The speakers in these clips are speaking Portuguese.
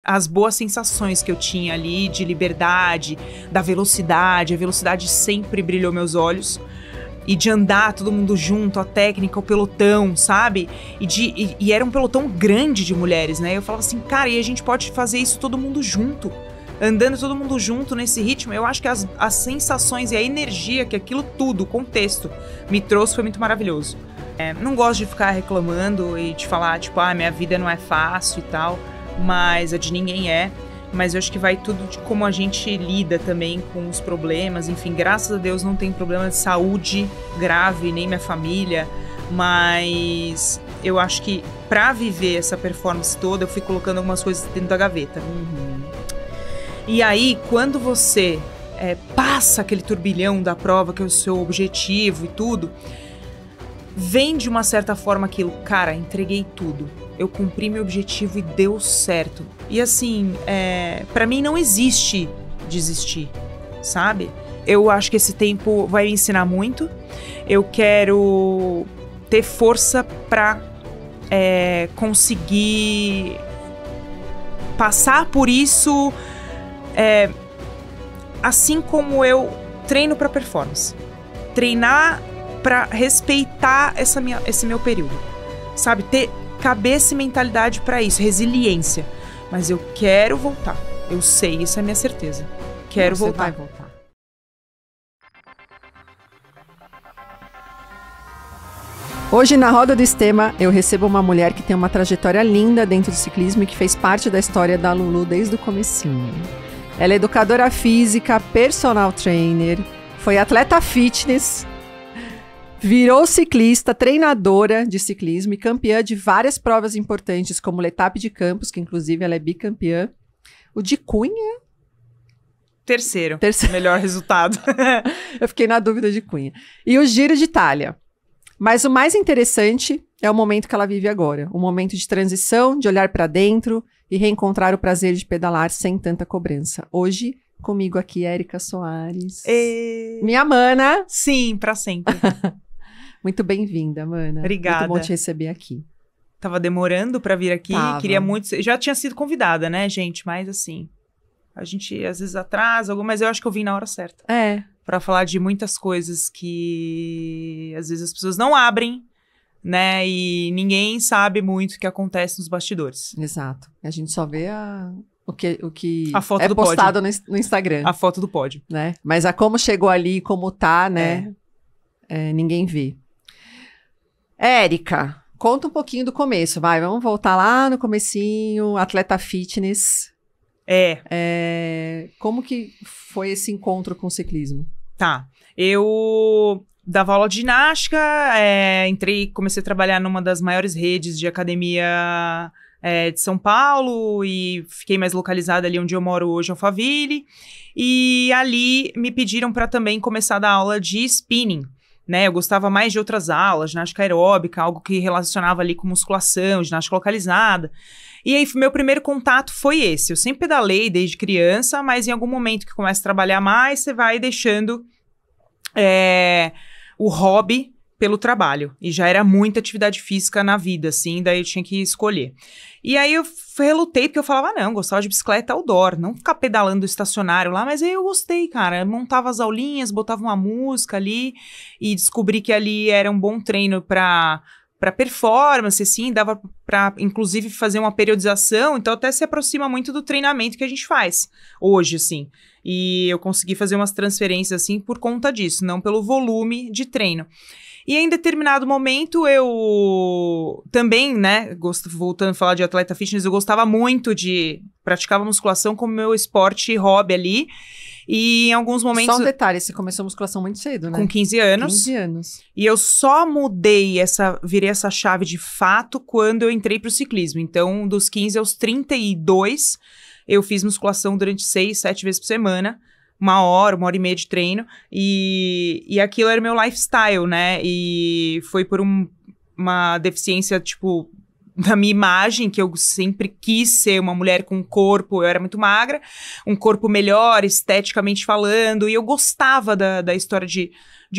As boas sensações que eu tinha ali de liberdade, da velocidade. A velocidade sempre brilhou meus olhos. E de andar todo mundo junto, a técnica, o pelotão, sabe? E era um pelotão grande de mulheres, né? Eu falava assim, cara, e a gente pode fazer isso todo mundo junto. Andando todo mundo junto nesse ritmo. Eu acho que as sensações e a energia que aquilo tudo, o contexto, me trouxe foi muito maravilhoso. Não gosto de ficar reclamando e de falar, tipo, minha vida não é fácil e tal. Mas a de ninguém é. Mas eu acho que vai tudo de como a gente lida também com os problemas. Enfim, graças a Deus não tem problema de saúde grave, nem minha família. Mas eu acho que pra viver essa performance toda, eu fui colocando algumas coisas dentro da gaveta. E aí, quando você passa aquele turbilhão da prova, que é o seu objetivo e tudo, vem de uma certa forma aquilo, cara, entreguei tudo. Eu cumpri meu objetivo e deu certo. E assim, pra mim não existe desistir, sabe? Eu acho que esse tempo vai me ensinar muito. Eu quero ter força pra conseguir passar por isso, assim como eu treino pra performance. Treinar pra respeitar esse meu período, sabe? Ter cabeça e mentalidade pra isso, resiliência. Mas eu quero voltar. Eu sei, isso é a minha certeza. Quero voltar. Vai voltar. Hoje, na Roda do Estema, eu recebo uma mulher que tem uma trajetória linda dentro do ciclismo e que fez parte da história da Lulu desde o comecinho. Ela é educadora física, personal trainer, foi atleta fitness, virou ciclista, treinadora de ciclismo e campeã de várias provas importantes, como o Letap de Campos, que inclusive ela é bicampeã. O de Cunha? Terceiro. Melhor resultado. Eu fiquei na dúvida de Cunha. E o Giro de Itália. Mas o mais interessante é o momento que ela vive agora. O momento de transição, de olhar para dentro e reencontrar o prazer de pedalar sem tanta cobrança. Hoje, comigo aqui, Érica Soares. Minha mana. Sim, pra sempre. Muito bem-vinda, mana. Obrigada. Muito bom te receber aqui. Tava demorando pra vir aqui, Tava. Queria muito... Já tinha sido convidada, né, gente? Mas assim, a gente às vezes atrasa, mas eu acho que eu vim na hora certa. Pra falar de muitas coisas que às vezes as pessoas não abrem, né? E ninguém sabe muito o que acontece nos bastidores. Exato. A gente só vê o que a foto é do postado no Instagram. A foto do pódio. Né? Mas a como chegou ali, como tá, né? Ninguém vê. Érica, conta um pouquinho do começo, vai. Vamos voltar lá no comecinho, atleta fitness. Como que foi esse encontro com o ciclismo? Tá. Eu dava aula de ginástica, comecei a trabalhar numa das maiores redes de academia de São Paulo e fiquei mais localizada ali onde eu moro hoje, Alphaville. E ali me pediram para também começar a dar aula de spinning, né? Eu gostava mais de outras aulas, ginástica aeróbica, algo que relacionava ali com musculação, ginástica localizada. E aí, meu primeiro contato foi esse. Eu sempre pedalei desde criança, mas em algum momento que começa a trabalhar mais, você vai deixando o hobby pelo trabalho. E já era muita atividade física na vida, assim, daí eu tinha que escolher. E aí eu relutei, porque eu falava, não, gostava de bicicleta outdoor, não ficar pedalando estacionário lá, mas aí eu gostei, cara. Eu montava as aulinhas, botava uma música ali e descobri que ali era um bom treino pra performance, assim, dava pra, inclusive, fazer uma periodização, então até se aproxima muito do treinamento que a gente faz hoje, assim. E eu consegui fazer umas transferências, assim, por conta disso, não pelo volume de treino. E em determinado momento eu também, né, voltando a falar de atleta fitness, eu gostava muito praticava musculação como meu esporte e hobby ali. E em alguns momentos... Só um detalhe, você começou a musculação muito cedo, né? Com 15 anos. 15 anos. E eu só virei essa chave de fato quando eu entrei pro ciclismo. Então, dos 15 aos 32, eu fiz musculação durante 6, 7 vezes por semana. 1 hora e meia de treino. E aquilo era meu lifestyle, né? E foi por uma deficiência, tipo... da minha imagem, que eu sempre quis ser uma mulher com um corpo, eu era muito magra, um corpo melhor, esteticamente falando, e eu gostava da história de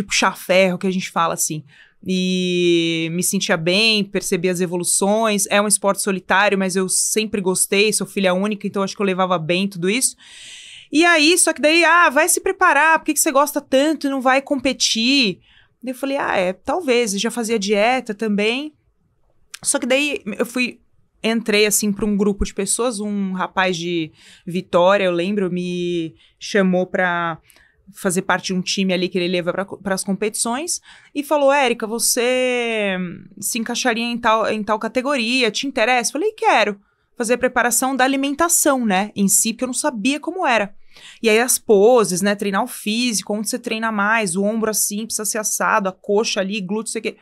puxar ferro, que a gente fala assim. e me sentia bem, percebi as evoluções. É um esporte solitário, mas eu sempre gostei, sou filha única, então acho que eu levava bem tudo isso. E aí, só que daí, vai se preparar, por que você gosta tanto e não vai competir? Daí eu falei, talvez, eu já fazia dieta também. Só que daí entrei assim para um grupo de pessoas, um rapaz de Vitória, eu lembro, me chamou para fazer parte de um time ali que ele leva para as competições e falou, Érica, você se encaixaria em tal categoria, te interessa? Eu falei, quero fazer a preparação da alimentação, né, em si, porque eu não sabia como era. E aí as poses, né, treinar o físico, onde você treina mais, o ombro assim precisa ser assado, a coxa ali, glúteo, sei o quê.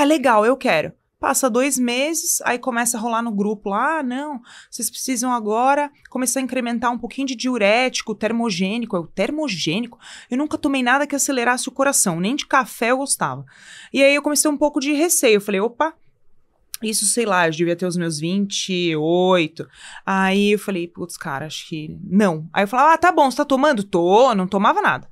Legal, eu quero. Passa 2 meses, aí começa a rolar no grupo lá, não, vocês precisam agora começar a incrementar um pouquinho de diurético, termogênico. Termogênico? Eu nunca tomei nada que acelerasse o coração, nem de café eu gostava. E aí eu comecei um pouco de receio, eu falei, opa, isso sei lá, eu devia ter os meus 28. Aí eu falei, putz, cara, acho que não. Aí eu falava, tá bom, você tá tomando? Tô, não tomava nada.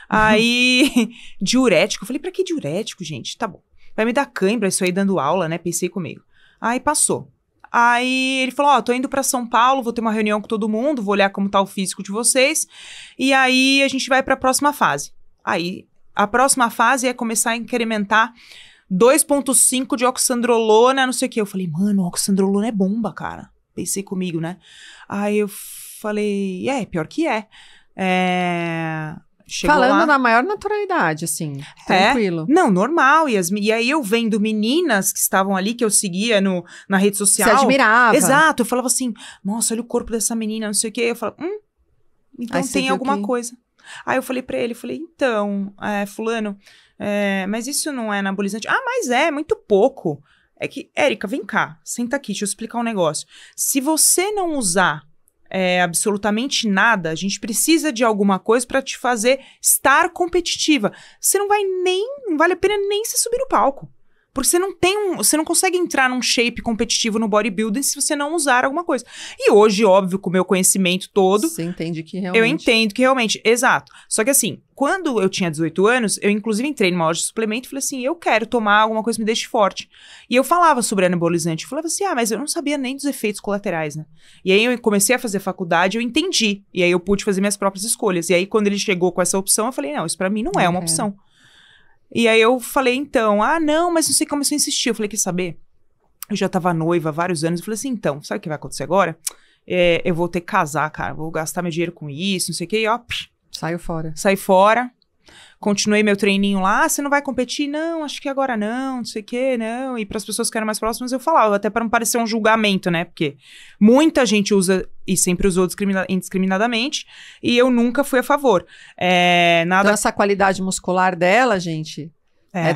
Aí, diurético, eu falei, pra que diurético, gente? Tá bom. Vai me dar cãibra isso aí dando aula, né? Pensei comigo. Aí passou. Aí ele falou, tô indo pra São Paulo, vou ter uma reunião com todo mundo, vou olhar como tá o físico de vocês, e aí a gente vai pra próxima fase. Aí, a próxima fase é começar a incrementar 2,5 de oxandrolona, não sei o quê. Eu falei, mano, oxandrolona é bomba, cara. Pensei comigo, né? Aí eu falei, pior que é. Chegou falando lá, na maior naturalidade, assim, tranquilo. Não, normal. E aí eu vendo meninas que estavam ali, que eu seguia na rede social. Você admirava. Exato. Eu falava assim, nossa, olha o corpo dessa menina, não sei o quê. Eu falava, então tem alguma coisa. Aí eu falei pra ele, então, fulano, mas isso não é anabolizante? Mas é muito pouco. É que, Érica, vem cá, senta aqui, deixa eu explicar um negócio. Se você não usar absolutamente nada, a gente precisa de alguma coisa pra te fazer estar competitiva. Você não vale a pena nem se subir no palco. Porque você não consegue entrar num shape competitivo no bodybuilding se você não usar alguma coisa. E hoje, óbvio, com o meu conhecimento todo... Você entende que realmente... Eu entendo que realmente, exato. Só que assim, quando eu tinha 18 anos, eu inclusive entrei numa loja de suplemento e falei assim, eu quero tomar alguma coisa que me deixe forte. E eu falava sobre anabolizante. Eu falava assim, mas eu não sabia nem dos efeitos colaterais, né? E aí eu comecei a fazer faculdade, eu entendi. E aí eu pude fazer minhas próprias escolhas. E aí quando ele chegou com essa opção, eu falei, não, isso pra mim não é uma opção. E aí eu falei, então, não, mas não sei como eu insisti. Eu falei, quer saber? Eu já tava noiva há vários anos. Eu falei assim, então, sabe o que vai acontecer agora? Eu vou ter que casar, cara. Vou gastar meu dinheiro com isso, não sei o quê. E ó, saiu fora. Saí fora. Continuei meu treininho lá. Você não vai competir? Não, acho que agora não sei o quê, não. E para as pessoas que eram mais próximas, eu falava, até para não parecer um julgamento, né? Porque muita gente usa e sempre usou indiscriminadamente. E eu nunca fui a favor. Então, essa qualidade muscular dela, gente...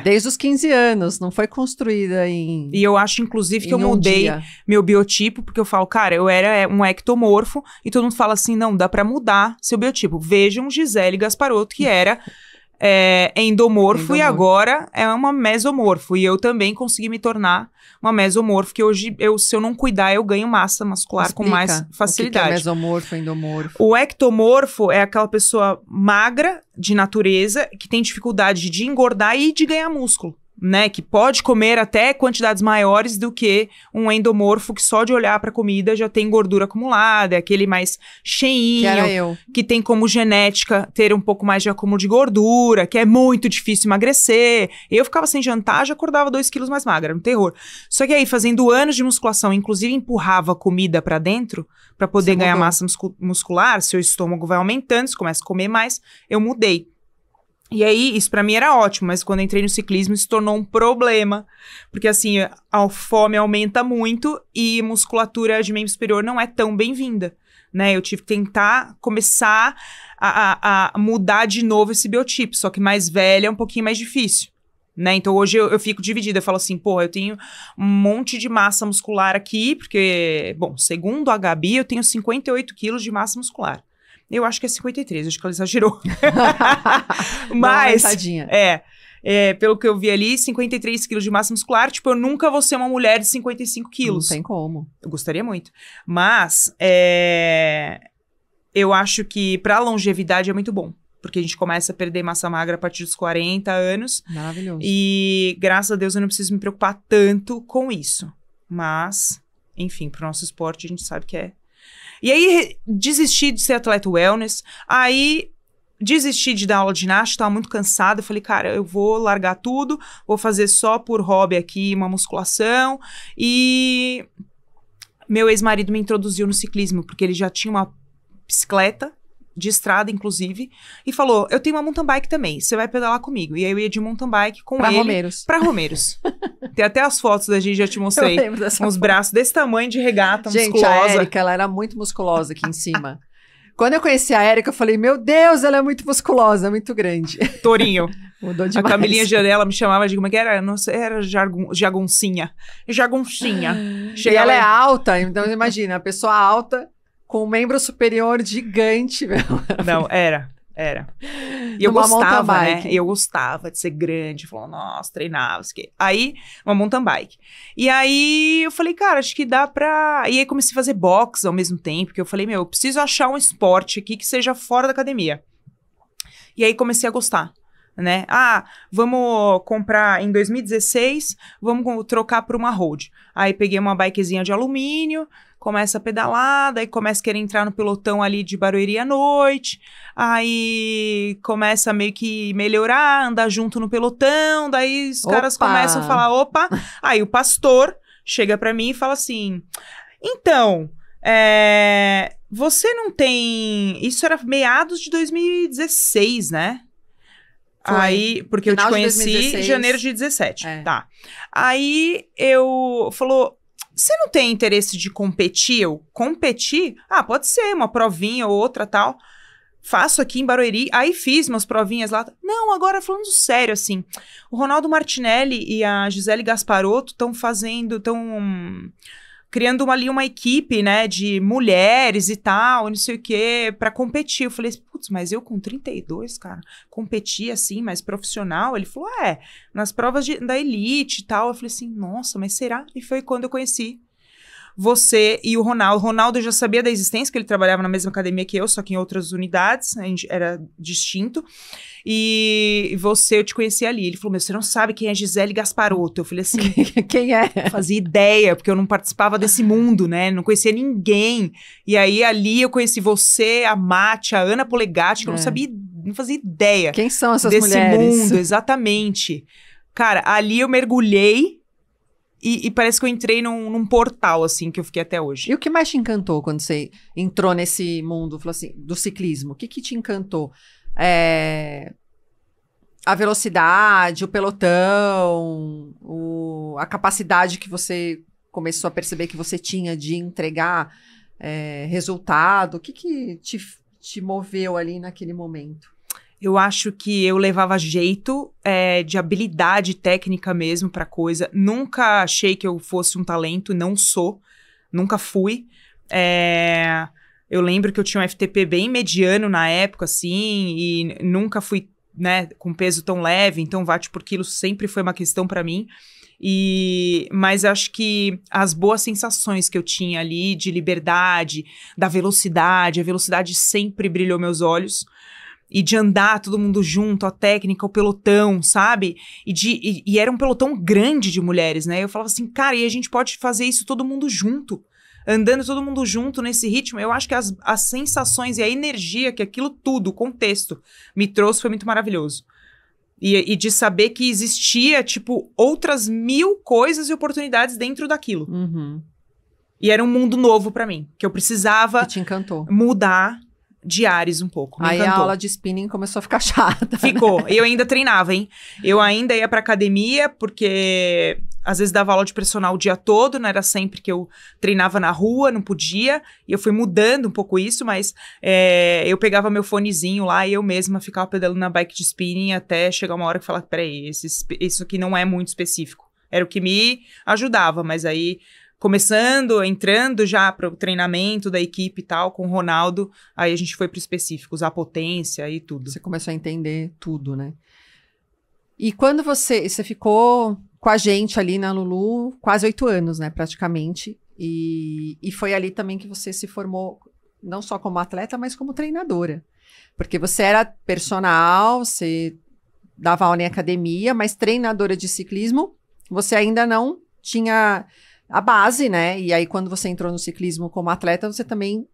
desde os 15 anos, não foi construída em... E eu acho, inclusive, que eu mudei meu biotipo, porque eu falo, cara, eu era um ectomorfo, e todo mundo fala assim, não, dá pra mudar seu biotipo. Vejam Gisele Gasparotto, que era endomorfo, e agora é uma mesomorfo. E eu também consegui me tornar uma mesomorfo, que hoje, se eu não cuidar, eu ganho massa muscular com mais facilidade. O que é mesomorfo, endomorfo? O ectomorfo é aquela pessoa magra, de natureza, que tem dificuldade de engordar e de ganhar músculo, né? Que pode comer até quantidades maiores do que um endomorfo, que só de olhar pra comida já tem gordura acumulada, é aquele mais cheinho, que era eu, que tem como genética ter um pouco mais de acúmulo de gordura, que é muito difícil emagrecer. Eu ficava sem jantar, já acordava 2 quilos mais magra, um terror. Só que aí, fazendo anos de musculação, inclusive empurrava comida pra dentro, pra poder ganhar massa muscular, seu estômago vai aumentando, você começa a comer mais, eu mudei. E aí, isso pra mim era ótimo, mas quando eu entrei no ciclismo, isso se tornou um problema. Porque assim, a fome aumenta muito e musculatura de membro superior não é tão bem-vinda, né? Eu tive que tentar começar a mudar de novo esse biotipo, só que mais velha é um pouquinho mais difícil, né? Então hoje eu fico dividida, eu falo assim, eu tenho um monte de massa muscular aqui, porque, bom, segundo a Gabi, eu tenho 58 quilos de massa muscular. Eu acho que é 53, acho que ela exagerou. Mas, pelo que eu vi ali, 53 quilos de massa muscular, tipo, eu nunca vou ser uma mulher de 55 quilos. Não tem como. Eu gostaria muito. Mas, eu acho que pra longevidade é muito bom. porque a gente começa a perder massa magra a partir dos 40 anos. Maravilhoso. E, graças a Deus, eu não preciso me preocupar tanto com isso. Mas, enfim, pro nosso esporte, a gente sabe que é. E aí, desisti de ser atleta wellness. Aí, desisti de dar aula de ginástica, tava muito cansada. Eu falei, cara, eu vou largar tudo, vou fazer só por hobby aqui uma musculação. E meu ex-marido me introduziu no ciclismo, porque ele já tinha uma bicicleta de estrada, inclusive, e falou, eu tenho uma mountain bike também, você vai pedalar comigo. E aí eu ia de mountain bike com ele. Pra Romeiros. Tem até as fotos da gente, já te mostrei. Eu lembro dessa com os foto. braços desse tamanho de regata, Gente, musculosa. a Érica, ela era muito musculosa aqui em cima. Quando eu conheci a Érica, eu falei, meu Deus, ela é muito musculosa, muito grande. Tourinho. Mudou A demais. Camilinha Janela me chamava de como é que era? Não sei, era jaguncinha. Jaguncinha. E ela é alta, então imagina, a pessoa alta com um membro superior gigante, meu. Não, era. E eu Numa mountain gostava, né? bike. Eu gostava de ser grande. Falou, nossa, treinava. Isso aqui. Aí, uma mountain bike. E aí, eu falei, cara, acho que dá pra... E aí, comecei a fazer boxe ao mesmo tempo. Porque eu falei, meu, eu preciso achar um esporte aqui que seja fora da academia. E aí, comecei a gostar, né? Ah, vamos comprar em 2016, vamos trocar por uma road. Aí, peguei uma bikezinha de alumínio, começa a pedalar, daí começa a querer entrar no pelotão ali de Barueri à noite, aí começa a meio que melhorar, andar junto no pelotão, daí os caras começam a falar, opa, aí o pastor chega pra mim e fala assim, então, você não tem, isso era meados de 2016, né? Foi. Aí, porque Final eu te de conheci 2016. em janeiro de 17, É. tá. Aí, falou, você não tem interesse de competir? Eu, competir? Ah, pode ser, uma provinha ou outra, tal. Faço aqui em Barueri. Aí fiz umas provinhas lá. Não, agora falando sério, assim. O Ronaldo Martinelli e a Gisele Gasparotto estão criando ali uma equipe, né, de mulheres e tal, não sei o quê, pra competir. Eu falei, putz, mas eu com 32, cara, competir assim, mais profissional? Ele falou, nas provas da elite e tal. Eu falei assim, nossa, mas será? E foi quando eu conheci você e o Ronaldo. O Ronaldo eu já sabia da existência, que ele trabalhava na mesma academia que eu, só que em outras unidades, a gente era distinto. E você, eu te conheci ali. Ele falou, meu, você não sabe quem é Gisele Gasparotto. Eu falei assim, Quem é? não fazia ideia, porque eu não participava desse mundo, né? Não conhecia ninguém. E aí, ali, eu conheci você, a Mati, a Ana Polegatti, que eu não fazia ideia Quem são essas desse mulheres? mundo, exatamente. Cara, ali eu mergulhei e parece que eu entrei num portal, assim, que eu fiquei até hoje. E o que mais te encantou quando você entrou nesse mundo, falou assim, do ciclismo? O que te encantou? A velocidade, o pelotão, a capacidade que você começou a perceber que você tinha de entregar resultado. O que te moveu ali naquele momento? Eu acho que eu levava jeito de habilidade técnica mesmo pra coisa. Nunca achei que eu fosse um talento, não sou. Nunca fui. Eu lembro que eu tinha um FTP bem mediano na época, assim, e nunca fui, né, com peso tão leve, então watt por quilo sempre foi uma questão pra mim. Mas acho que as boas sensações que eu tinha ali de liberdade, da velocidade, a velocidade sempre brilhou meus olhos. E de andar todo mundo junto, a técnica, o pelotão, sabe? E era um pelotão grande de mulheres, né? Eu falava assim, cara, e a gente pode fazer isso todo mundo junto. Andando todo mundo junto nesse ritmo. Eu acho que as sensações e a energia que aquilo tudo, o contexto, me trouxe foi muito maravilhoso. E de saber que existia, tipo, outras 1000 coisas e oportunidades dentro daquilo. Uhum. E era um mundo novo pra mim, que eu precisava Que te encantou. mudar de ares um pouco. Me Aí encantou. a aula de spinning começou a ficar chata. Ficou. E eu ainda treinava, hein? Eu ainda ia pra academia, porque às vezes dava aula de personal o dia todo, não era sempre que eu treinava na rua, não podia. E eu fui mudando um pouco isso, mas eu pegava meu fonezinho lá e eu mesma ficava pedalando na bike de spinning até chegar uma hora que eu falava, peraí, isso aqui não é muito específico. Era o que me ajudava, mas aí... entrando já para o treinamento da equipe e tal, com o Ronaldo, aí a gente foi para o específico, usar potência e tudo. Você começou a entender tudo, né? E quando você ficou com a gente ali na Lulu, quase 8 anos, né, praticamente, e foi ali também que você se formou não só como atleta, mas como treinadora. Porque você era personal, você dava aula em academia, mas treinadora de ciclismo, você ainda não tinha a base, né? E aí, quando você entrou no ciclismo como atleta, você também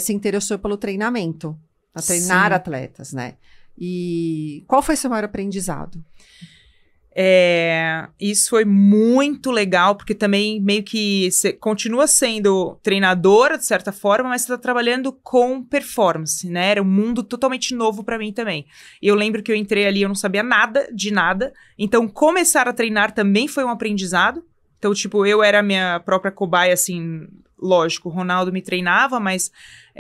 se interessou pelo treinamento, a treinar Sim. atletas, né? E qual foi seu maior aprendizado? Isso foi muito legal, porque também meio que você continua sendo treinadora, de certa forma, mas você tá trabalhando com performance, né? Era um mundo totalmente novo pra mim também. E eu lembro que eu entrei ali, eu não sabia nada de nada, então começar a treinar também foi um aprendizado. Então, tipo, eu era a minha própria cobaia, assim, lógico, o Ronaldo me treinava, mas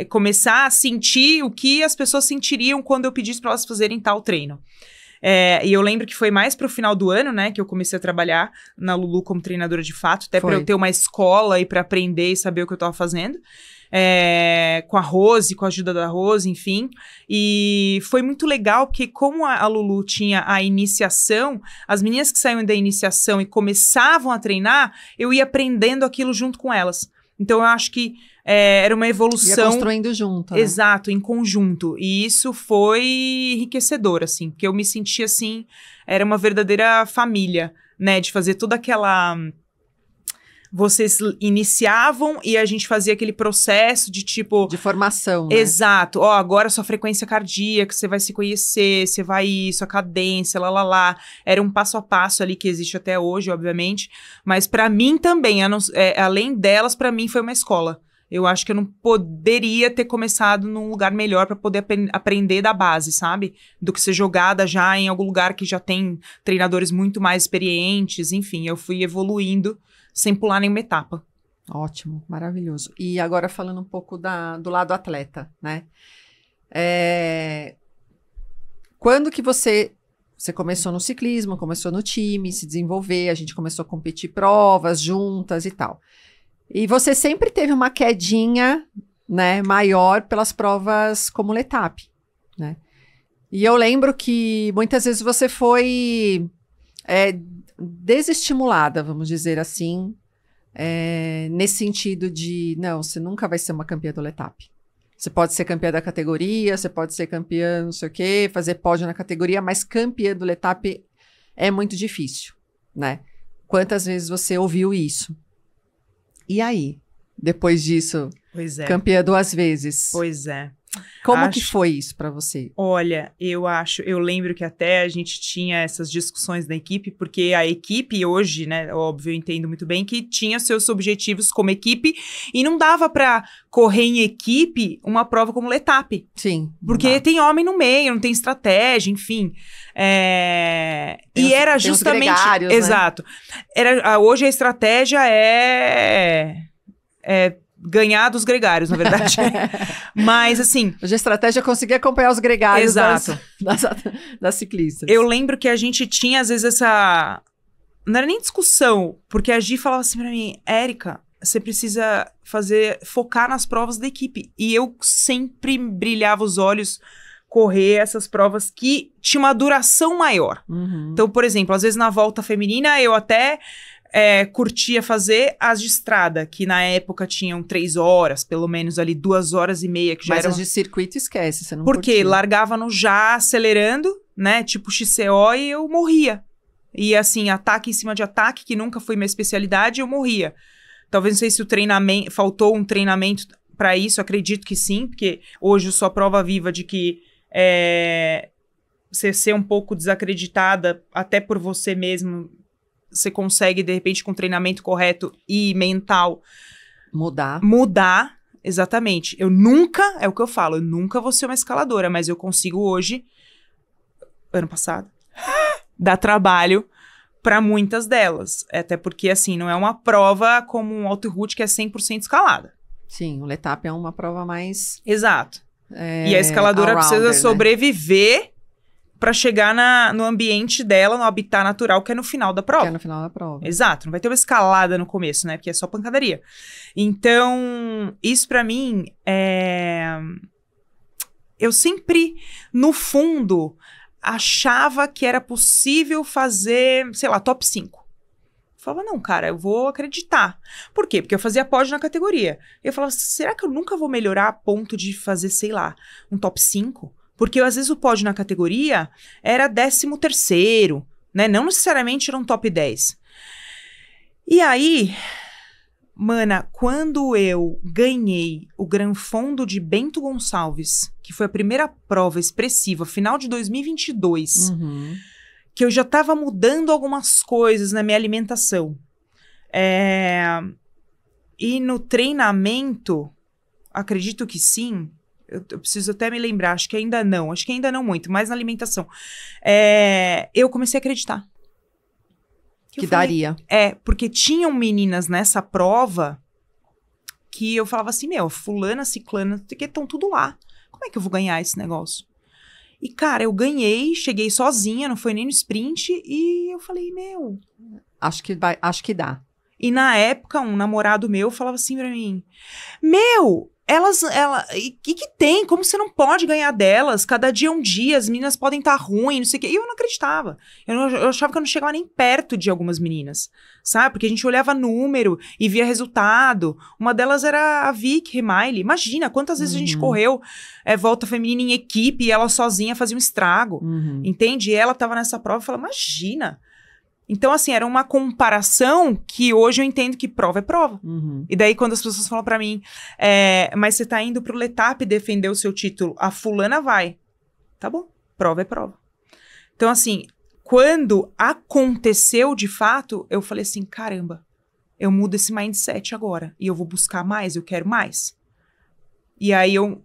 começar a sentir o que as pessoas sentiriam quando eu pedisse pra elas fazerem tal treino. E eu lembro que foi mais pro final do ano, né, que eu comecei a trabalhar na Lulu como treinadora de fato, até pra eu ter uma escola e pra aprender e saber o que eu tava fazendo. Com a Rose, com a ajuda da Rose, enfim. E foi muito legal, porque como a Lulu tinha a iniciação, as meninas que saíam da iniciação e começavam a treinar, eu ia aprendendo aquilo junto com elas. Então, eu acho que era uma evolução... Ia construindo junto, né? Exato, em conjunto. E isso foi enriquecedor, assim, porque eu me senti, assim, era uma verdadeira família, né? De fazer toda aquela... Vocês iniciavam e a gente fazia aquele processo de tipo... De formação, né? Exato. Ó, agora sua frequência cardíaca, você vai se conhecer, você vai isso, a cadência, lá. Era um passo a passo ali que existe até hoje, obviamente. Mas pra mim também, além delas, pra mim foi uma escola. Eu acho que eu não poderia ter começado num lugar melhor pra poder aprender da base, sabe? Do que ser jogada já em algum lugar que já tem treinadores muito mais experientes. Enfim, eu fui evoluindo sem pular nenhuma etapa. Ótimo, maravilhoso. E agora falando um pouco do lado atleta, né? Quando que você começou no ciclismo, começou no time, se desenvolver, a gente começou a competir provas juntas e tal. E você sempre teve uma quedinha, né, maior pelas provas como Letap, né? E eu lembro que muitas vezes você foi desestimulada, vamos dizer assim, nesse sentido de, não, você nunca vai ser uma campeã do Letap. Você pode ser campeã da categoria, você pode ser campeã não sei o quê, fazer pódio na categoria, mas campeã do Letap é muito difícil, né? Quantas vezes você ouviu isso? E aí, depois disso, campeã 2 vezes? Pois é. Como que foi isso pra você? Olha, eu lembro que até a gente tinha essas discussões na equipe, porque a equipe hoje, né, óbvio, eu entendo muito bem que tinha seus objetivos como equipe e não dava pra correr em equipe uma prova como Letap. Sim. Porque tem homem no meio, não tem estratégia, enfim. E era justamente... Os gregários, exato. Hoje a estratégia é ganhar dos gregários, na verdade. Mas, assim... Hoje a estratégia é conseguir acompanhar os gregários das ciclistas. Eu lembro que a gente tinha, às vezes, essa... Não era nem discussão, porque a Gi falava assim pra mim, Érica, você precisa focar nas provas da equipe. E eu sempre brilhava os olhos correr essas provas que tinham uma duração maior. Uhum. Então, por exemplo, às vezes na volta feminina, eu até... curtia fazer as de estrada, que na época tinham 3 horas, pelo menos ali 2 horas e meia, que já Mas eram... as de circuito esquece, você não Porque curtiu. largava no já, acelerando, né, tipo XCO, e eu morria. E assim, ataque em cima de ataque, que nunca foi minha especialidade, eu morria. Talvez, não sei se faltou um treinamento pra isso, acredito que sim, porque hoje eu sou a prova viva de que você ser um pouco desacreditada, até por você mesmo, você consegue, de repente, com treinamento correto e mental... Mudar, exatamente. É o que eu falo, eu nunca vou ser uma escaladora, mas eu consigo hoje, ano passado, dar trabalho para muitas delas. Até porque, assim, não é uma prova como um Alto Route que é 100% escalada. Sim, o Letap é uma prova mais... Exato. E a escaladora precisa sobreviver... Né? Pra chegar no ambiente dela, no habitat natural, que é no final da prova. Que é no final da prova. Exato. Não vai ter uma escalada no começo, né? Porque é só pancadaria. Então, isso pra mim eu sempre, no fundo, achava que era possível fazer, sei lá, top 5. falava, não, cara, eu vou acreditar. Por quê? Porque eu fazia pódio na categoria. Eu falava, será que eu nunca vou melhorar a ponto de fazer, sei lá, um top 5? Porque às vezes o pódio na categoria era 13º, né? Não necessariamente era um top 10. E aí, mana, quando eu ganhei o Gran Fondo de Bento Gonçalves, que foi a primeira prova expressiva, final de 2022, que eu já estava mudando algumas coisas na minha alimentação. E no treinamento, acredito que sim, eu preciso até me lembrar, acho que ainda não muito, mas na alimentação. Eu comecei a acreditar. Que daria. Porque tinham meninas nessa prova que eu falava assim, fulana, ciclana, que estão tudo lá. Como é que eu vou ganhar esse negócio? E, cara, eu ganhei, cheguei sozinha, não foi nem no sprint, e eu falei, Acho que dá. E na época, um namorado meu falava assim pra mim, que tem? Como você não pode ganhar delas? Cada dia é um dia, as meninas podem estar ruins, não sei o quê. E eu não acreditava. Eu achava que eu não chegava nem perto de algumas meninas, sabe? Porque a gente olhava número e via resultado. Uma delas era a Vicky Remaile. Imagina quantas vezes a gente correu volta feminina em equipe e ela sozinha fazia um estrago. Entende? E ela tava nessa prova e falava, imagina. Então, assim, era uma comparação que hoje eu entendo que prova é prova. E daí, quando as pessoas falam pra mim, mas você tá indo pro Letap defender o seu título, a fulana vai. Tá bom, prova é prova. Então, assim, quando aconteceu de fato, eu falei assim, caramba, eu mudo esse mindset agora. E eu vou buscar mais, eu quero mais. E aí, eu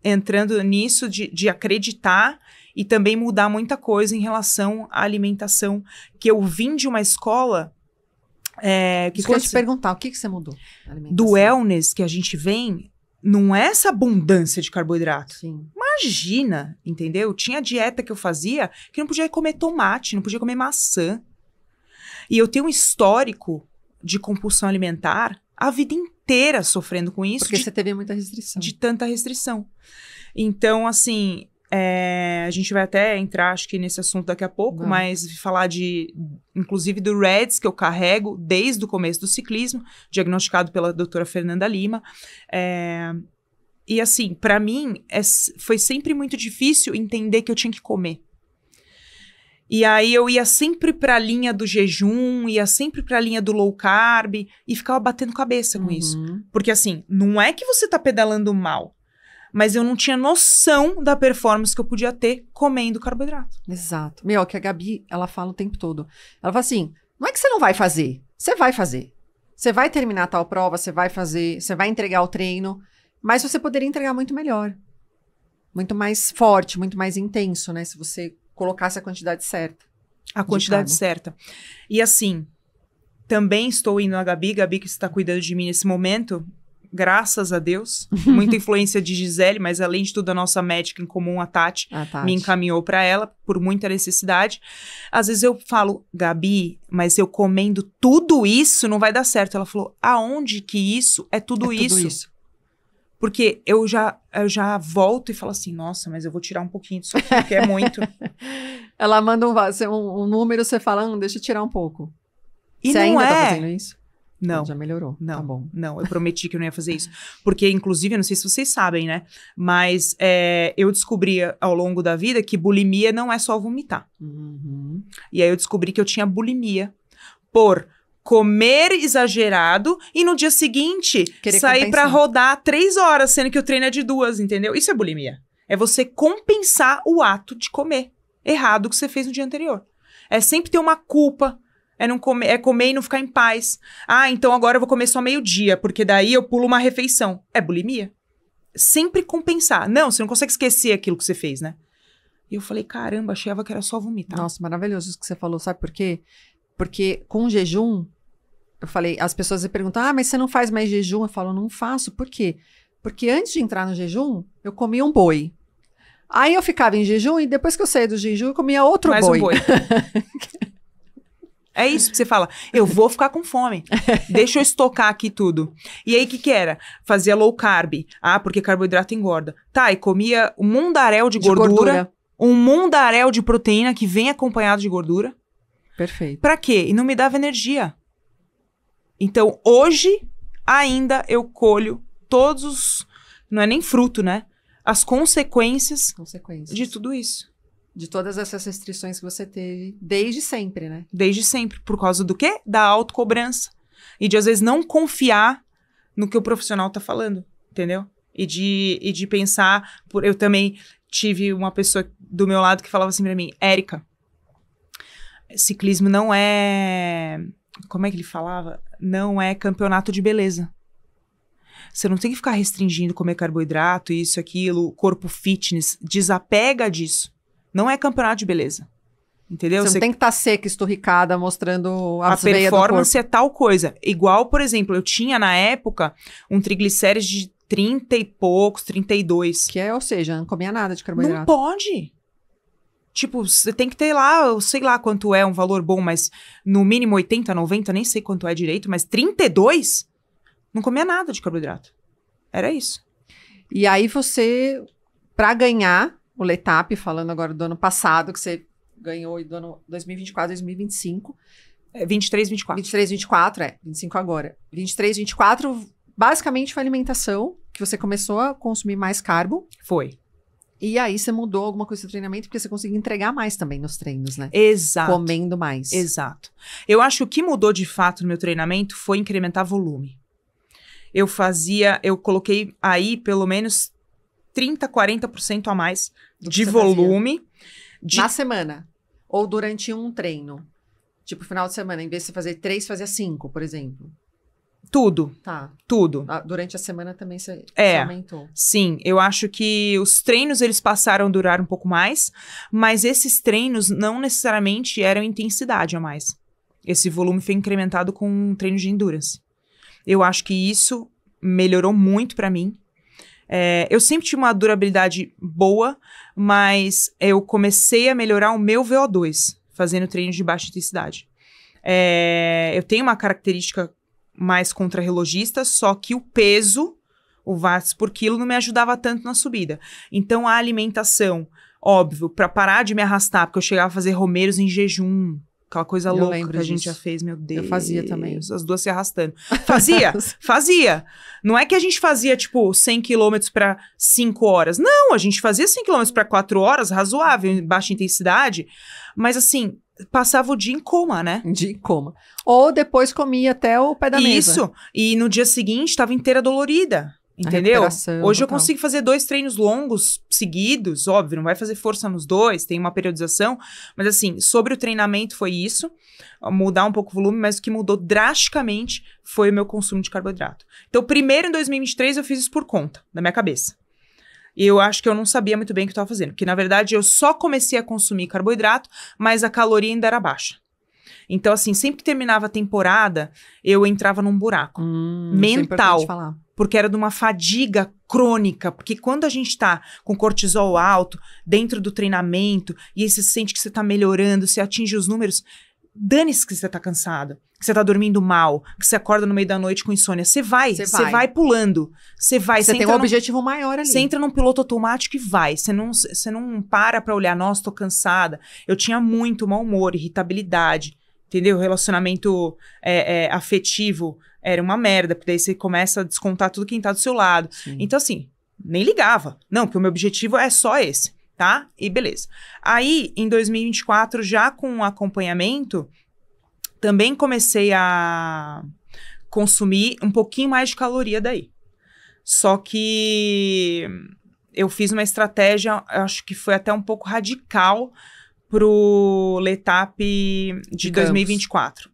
entrando nisso de acreditar e também mudar muita coisa em relação à alimentação, que eu vim de uma escola... Isso que eu ia te perguntar, o que você mudou? Do wellness que a gente vem, não é essa abundância de carboidrato. Sim. Imagina, entendeu? Tinha dieta que eu fazia que não podia comer tomate, não podia comer maçã. E eu tenho um histórico de compulsão alimentar a vida inteira sofrendo com isso. Porque você teve muita restrição. De tanta restrição. Então, assim... a gente vai até entrar, acho que nesse assunto daqui a pouco, mas falar inclusive do REDS, que eu carrego desde o começo do ciclismo, diagnosticado pela doutora Fernanda Lima. E assim, pra mim, foi sempre muito difícil entender que eu tinha que comer. E aí eu ia sempre pra linha do jejum, ia sempre pra linha do low carb, e ficava batendo cabeça com isso. Porque assim, não é que você tá pedalando mal, mas eu não tinha noção da performance que eu podia ter comendo carboidrato. Exato. Que a Gabi, ela fala o tempo todo. Ela fala assim, não é que você não vai fazer, você vai fazer. Você vai terminar tal prova, você vai fazer, você vai entregar o treino, mas você poderia entregar muito melhor. Muito mais forte, muito mais intenso, né? Se você colocasse a quantidade certa. A quantidade certa. E assim, também estou indo na Gabi que está cuidando de mim nesse momento... Graças a Deus, muita influência de Gisele, mas além de tudo a nossa médica em comum, a Tati. Me encaminhou para ela por muita necessidade. Às vezes eu falo, Gabi, mas eu comendo tudo isso não vai dar certo. Ela falou, aonde que isso é tudo isso? Porque eu já volto e falo assim, nossa, mas eu vou tirar um pouquinho disso aqui, porque é muito. Ela manda um número, você fala, deixa eu tirar um pouco. E você não ainda tá fazendo isso? Não. Já melhorou. Não, tá bom. Não, eu prometi que eu não ia fazer isso. Porque, inclusive, eu não sei se vocês sabem, né? Mas eu descobri ao longo da vida que bulimia não é só vomitar. E aí eu descobri que eu tinha bulimia por comer exagerado e no dia seguinte sair pra rodar 3 horas, sendo que o treino é de 2, entendeu? Isso é bulimia. É você compensar o ato de comer errado que você fez no dia anterior. É sempre ter uma culpa. É comer e não ficar em paz. Então agora eu vou comer só meio-dia, porque daí eu pulo uma refeição. É bulimia. Sempre compensar. Não, você não consegue esquecer aquilo que você fez, né? E eu falei, caramba, achava que era só vomitar. Nossa, maravilhoso isso que você falou, sabe por quê? Porque com jejum, eu falei, as pessoas me perguntam, mas você não faz mais jejum? Eu falo, não faço. Por quê? Porque antes de entrar no jejum, eu comia um boi. Aí eu ficava em jejum e depois que eu saía do jejum, eu comia outro boi. Mais um boi. É isso que você fala, eu vou ficar com fome, deixa eu estocar aqui tudo. E aí, o que era? Fazia low carb, porque carboidrato engorda. E comia um mundaréu de gordura, um mundaréu de proteína que vem acompanhado de gordura. Perfeito. Pra quê? E não me dava energia. Então, hoje, ainda eu colho todos os... Não é nem fruto, né? As consequências de tudo isso. De todas essas restrições que você teve desde sempre, né? Desde sempre. Por causa do quê? Da autocobrança. E de, às vezes, não confiar no que o profissional tá falando, entendeu? E de pensar... Eu também tive uma pessoa do meu lado que falava assim pra mim, Érica, ciclismo não é... Como é que ele falava? Não é campeonato de beleza. Você não tem que ficar restringindo comer carboidrato, isso, aquilo, corpo fitness. Desapega disso. Não é campeonato de beleza. Entendeu? Você não tem que estar seca, esturricada, mostrando as veias do corpo. A performance é tal coisa. Igual, por exemplo, eu tinha na época um triglicérides de 30 e poucos, 32. Que é, ou seja, não comia nada de carboidrato. Não pode. Tipo, você tem que ter lá, eu sei lá quanto é um valor bom, mas no mínimo 80, 90, nem sei quanto é direito, mas 32, não comia nada de carboidrato. Era isso. E aí você, pra ganhar o Letap, falando agora do ano passado, que você ganhou do ano 2024, 2025. 23, 24. 23, 24, 25 agora. 23, 24, basicamente foi alimentação, que você começou a consumir mais carbo. Foi. E aí você mudou alguma coisa do treinamento, porque você conseguiu entregar mais também nos treinos, né? Exato. Comendo mais. Exato. Eu acho que o que mudou de fato no meu treinamento foi incrementar volume. Eu coloquei aí pelo menos 30, 40% a mais de volume. Na semana? Ou durante um treino? Tipo, final de semana, em vez de você fazer 3, fazia 5, por exemplo. Tudo. Tá. Tudo. Durante a semana também você aumentou. Sim, eu acho que os treinos eles passaram a durar um pouco mais, mas esses treinos não necessariamente eram intensidade a mais. Esse volume foi incrementado com um treino de endurance. Eu acho que isso melhorou muito pra mim. Eu sempre tive uma durabilidade boa, mas eu comecei a melhorar o meu VO2, fazendo treino de baixa intensidade. Eu tenho uma característica mais contrarrelogista, só que o peso, o watts por quilo, não me ajudava tanto na subida. Então, a alimentação, óbvio, pra parar de me arrastar, porque eu chegava a fazer romeiros em jejum, aquela coisa louca que a gente já fez, meu Deus. Eu fazia também. As duas se arrastando. Fazia. Não é que a gente fazia, tipo, 100 quilômetros pra 5 horas. Não, a gente fazia 100 quilômetros pra 4 horas, razoável, em baixa intensidade. Mas, assim, passava o dia em coma, né? De coma. Ou depois comia até o pé da mesa. Isso. E no dia seguinte, estava inteira dolorida. Entendeu? Hoje eu consigo fazer 2 treinos longos seguidos, óbvio, não vai fazer força nos 2, tem uma periodização, mas assim, sobre o treinamento foi isso, mudar um pouco o volume, mas o que mudou drasticamente foi o meu consumo de carboidrato. Então, primeiro em 2023 eu fiz isso por conta, da minha cabeça. E eu acho que eu não sabia muito bem o que eu estava fazendo, porque na verdade eu só comecei a consumir carboidrato, mas a caloria ainda era baixa. Então, assim, sempre que terminava a temporada, eu entrava num buraco mental. Porque era de uma fadiga crônica. Porque quando a gente tá com cortisol alto, dentro do treinamento, e aí você sente que você tá melhorando, você atinge os números, dane-se que você tá cansado, que você tá dormindo mal, que você acorda no meio da noite com insônia. Você vai pulando. Você tem um objetivo maior ali. Você entra num piloto automático e vai. Você não para olhar, nossa, tô cansada. Eu tinha muito mau humor, irritabilidade. Entendeu? O relacionamento afetivo era uma merda, porque daí você começa a descontar tudo quem tá do seu lado. Sim. Então, assim, nem ligava. Não, porque o meu objetivo é só esse, tá? E beleza. Aí, em 2024, já com acompanhamento, também comecei a consumir um pouquinho mais de caloria daí. Só que eu fiz uma estratégia, acho que foi até um pouco radical, pro Letap de 2024.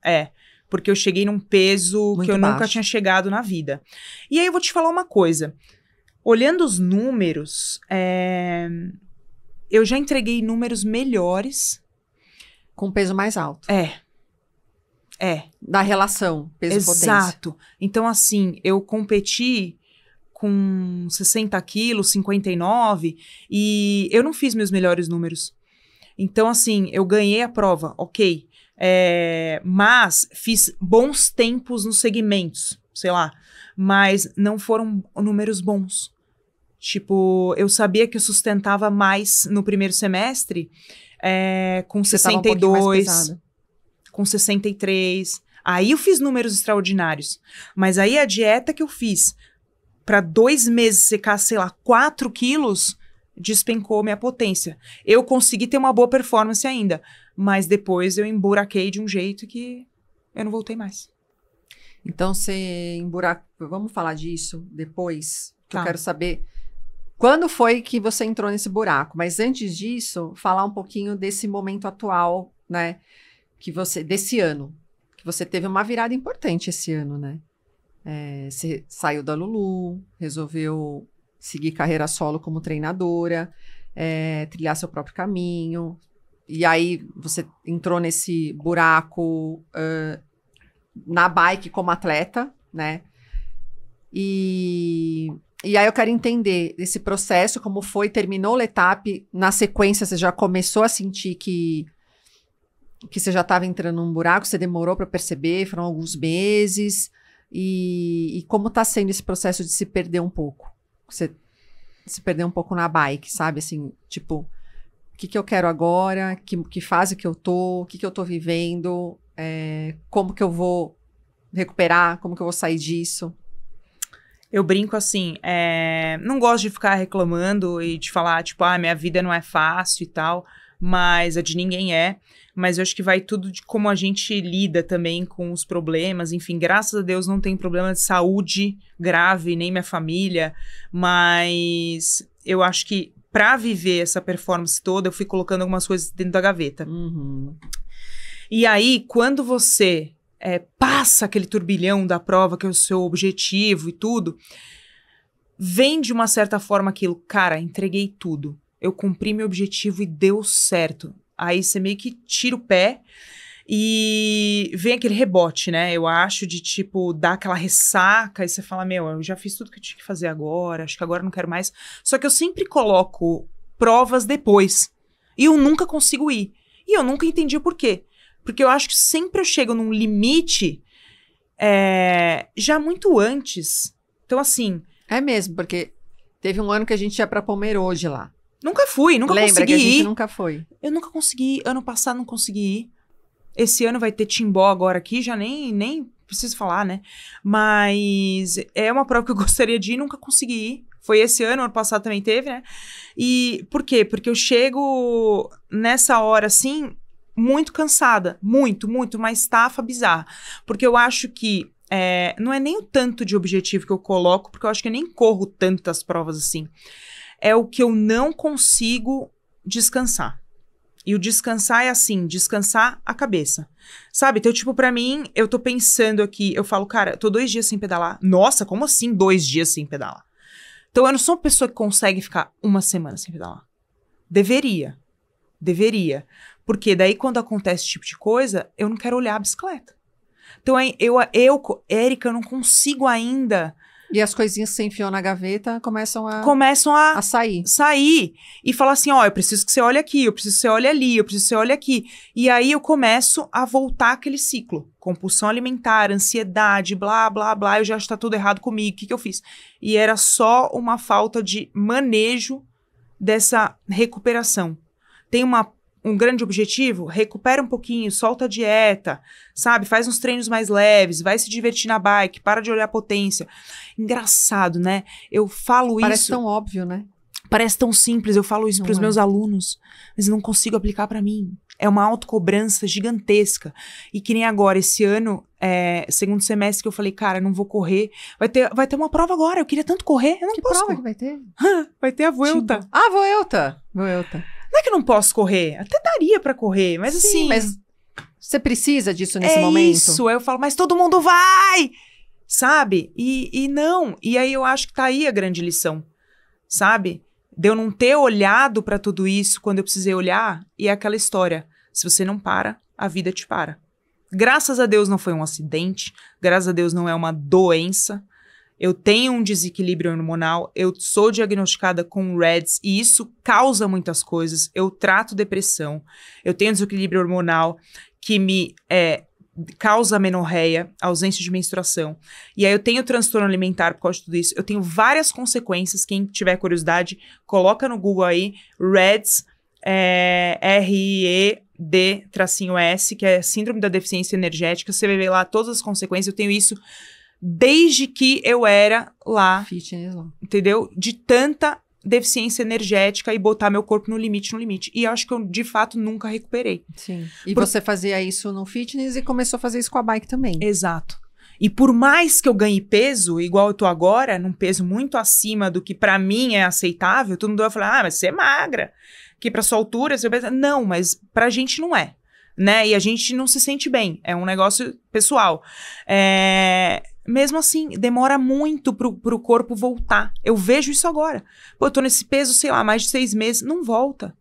Porque eu cheguei num peso muito que eu nunca tinha chegado na vida. E aí eu vou te falar uma coisa. Olhando os números, eu já entreguei números melhores. Com peso mais alto. Da relação peso-potência. Exato. Então, assim, eu competi com 60 quilos, 59, e eu não fiz meus melhores números. Então, assim, eu ganhei a prova, ok. Mas fiz bons tempos nos segmentos, sei lá. Mas não foram números bons. Tipo, eu sabia que eu sustentava mais no primeiro semestre com 62, com 63. Aí eu fiz números extraordinários. Mas aí a dieta que eu fiz para 2 meses secar, sei lá, 4 quilos, despencou minha potência. Eu consegui ter uma boa performance ainda, mas depois eu emburaquei de um jeito que eu não voltei mais. Então você emburacou. Vamos falar disso depois? Que Tá. eu quero saber quando foi que você entrou nesse buraco. Mas antes disso, falar um pouquinho desse momento atual, né? Desse ano. Que você teve uma virada importante esse ano, né? Você saiu da Lulu, resolveu seguir carreira solo como treinadora, trilhar seu próprio caminho. E aí você entrou nesse buraco na bike como atleta, né? E aí eu quero entender esse processo, como foi, terminou o Letap, na sequência você já começou a sentir que você já estava entrando num buraco, você demorou para perceber, foram alguns meses, e como está sendo esse processo de se perder um pouco? Você se perder um pouco na bike, sabe? Assim, tipo, o que eu quero agora? Que fase que eu tô? O que eu tô vivendo? Como que eu vou recuperar? Como que eu vou sair disso? Eu brinco assim, não gosto de ficar reclamando e de falar, tipo, minha vida não é fácil e tal, mas a de ninguém é. Mas eu acho que vai tudo de como a gente lida também com os problemas. Enfim, graças a Deus não tem problema de saúde grave, nem minha família, mas eu acho que pra viver essa performance toda, eu fui colocando algumas coisas dentro da gaveta. Uhum. E aí, quando você passa aquele turbilhão da prova, que é o seu objetivo e tudo, vem de uma certa forma aquilo, cara, entreguei tudo. Eu cumpri meu objetivo e deu certo. Aí você meio que tira o pé e vem aquele rebote, né? Eu acho de, tipo, dar aquela ressaca e você fala, meu, eu já fiz tudo que eu tinha que fazer agora, acho que agora eu não quero mais. Só que eu sempre coloco provas depois. E eu nunca consigo ir. E eu nunca entendi o porquê. Porque eu acho que sempre eu chego num limite já muito antes. Então, assim... É mesmo, porque teve um ano que a gente ia pra Pomerode lá. Nunca fui, nunca Lembra consegui que a gente ir. nunca foi. Eu nunca consegui ir. Ano passado não consegui ir. Esse ano vai ter Timbó agora aqui, já nem preciso falar, né? Mas é uma prova que eu gostaria de ir, nunca consegui ir. Foi esse ano passado também teve, né? E por quê? Porque eu chego nessa hora, assim, muito cansada. Muito, uma estafa bizarra. Porque eu acho que não é nem o tanto de objetivo que eu coloco, porque eu acho que eu nem corro tantas provas assim. É o que eu não consigo descansar. E o descansar é assim, descansar a cabeça. Sabe? Então, tipo, pra mim, eu tô pensando aqui, eu falo, cara, tô 2 dias sem pedalar. Nossa, como assim 2 dias sem pedalar? Então, eu não sou uma pessoa que consegue ficar 1 semana sem pedalar. Deveria. Porque daí, quando acontece esse tipo de coisa, eu não quero olhar a bicicleta. Então, Érica, eu não consigo ainda... E as coisinhas que você enfiou na gaveta começam a sair. E falar assim, eu preciso que você olhe aqui, eu preciso que você olhe ali, eu preciso que você olhe aqui. E aí eu começo a voltar aquele ciclo. Compulsão alimentar, ansiedade, blá, blá, blá. Eu já acho que tá tudo errado comigo, o que eu fiz? E era só uma falta de manejo dessa recuperação. Tem um grande objetivo, recupera um pouquinho, solta a dieta, sabe? Faz uns treinos mais leves, vai se divertir na bike, para de olhar a potência. Engraçado, né? Eu falo Parece isso... tão óbvio, né? Parece tão simples, eu falo isso para os meus alunos, mas eu não consigo aplicar para mim. É uma autocobrança gigantesca. E que nem agora, esse ano, segundo semestre, que eu falei, cara, não vou correr. Vai ter uma prova agora, eu queria tanto correr, eu não posso. Que prova que vai ter? Vai ter a Vuelta. Vuelta. Não é que eu não posso correr, até daria pra correr, mas Sim, assim... mas você precisa disso nesse momento? Isso, aí eu falo, mas todo mundo vai! Sabe? E não, e aí eu acho que tá aí a grande lição, sabe? De eu não ter olhado pra tudo isso quando eu precisei olhar, e é aquela história, se você não para, a vida te para. Graças a Deus não foi um acidente, graças a Deus não é uma doença, eu tenho um desequilíbrio hormonal, eu sou diagnosticada com REDS e isso causa muitas coisas. Eu trato depressão, eu tenho desequilíbrio hormonal que me causa amenorreia, ausência de menstruação. E aí eu tenho transtorno alimentar por causa de tudo isso. Eu tenho várias consequências. Quem tiver curiosidade, coloca no Google aí, REDS, D-S, que é síndrome da deficiência energética. Você vai ver lá todas as consequências. Eu tenho isso desde que eu era lá, Fitness lá. entendeu? De tanta deficiência energética e botar meu corpo no limite. E eu acho que eu, de fato, nunca recuperei. Sim. E você fazia isso no fitness e começou a fazer isso com a bike também. Exato. E por mais que eu ganhe peso, igual eu tô agora, num peso muito acima do que pra mim é aceitável, todo mundo vai falar, mas você é magra, que pra sua altura você pensa, não, mas pra gente não é, né? E a gente não se sente bem, é um negócio pessoal. Mesmo assim, demora muito pro corpo voltar. Eu vejo isso agora. Pô, eu tô nesse peso, sei lá, mais de 6 meses, não volta.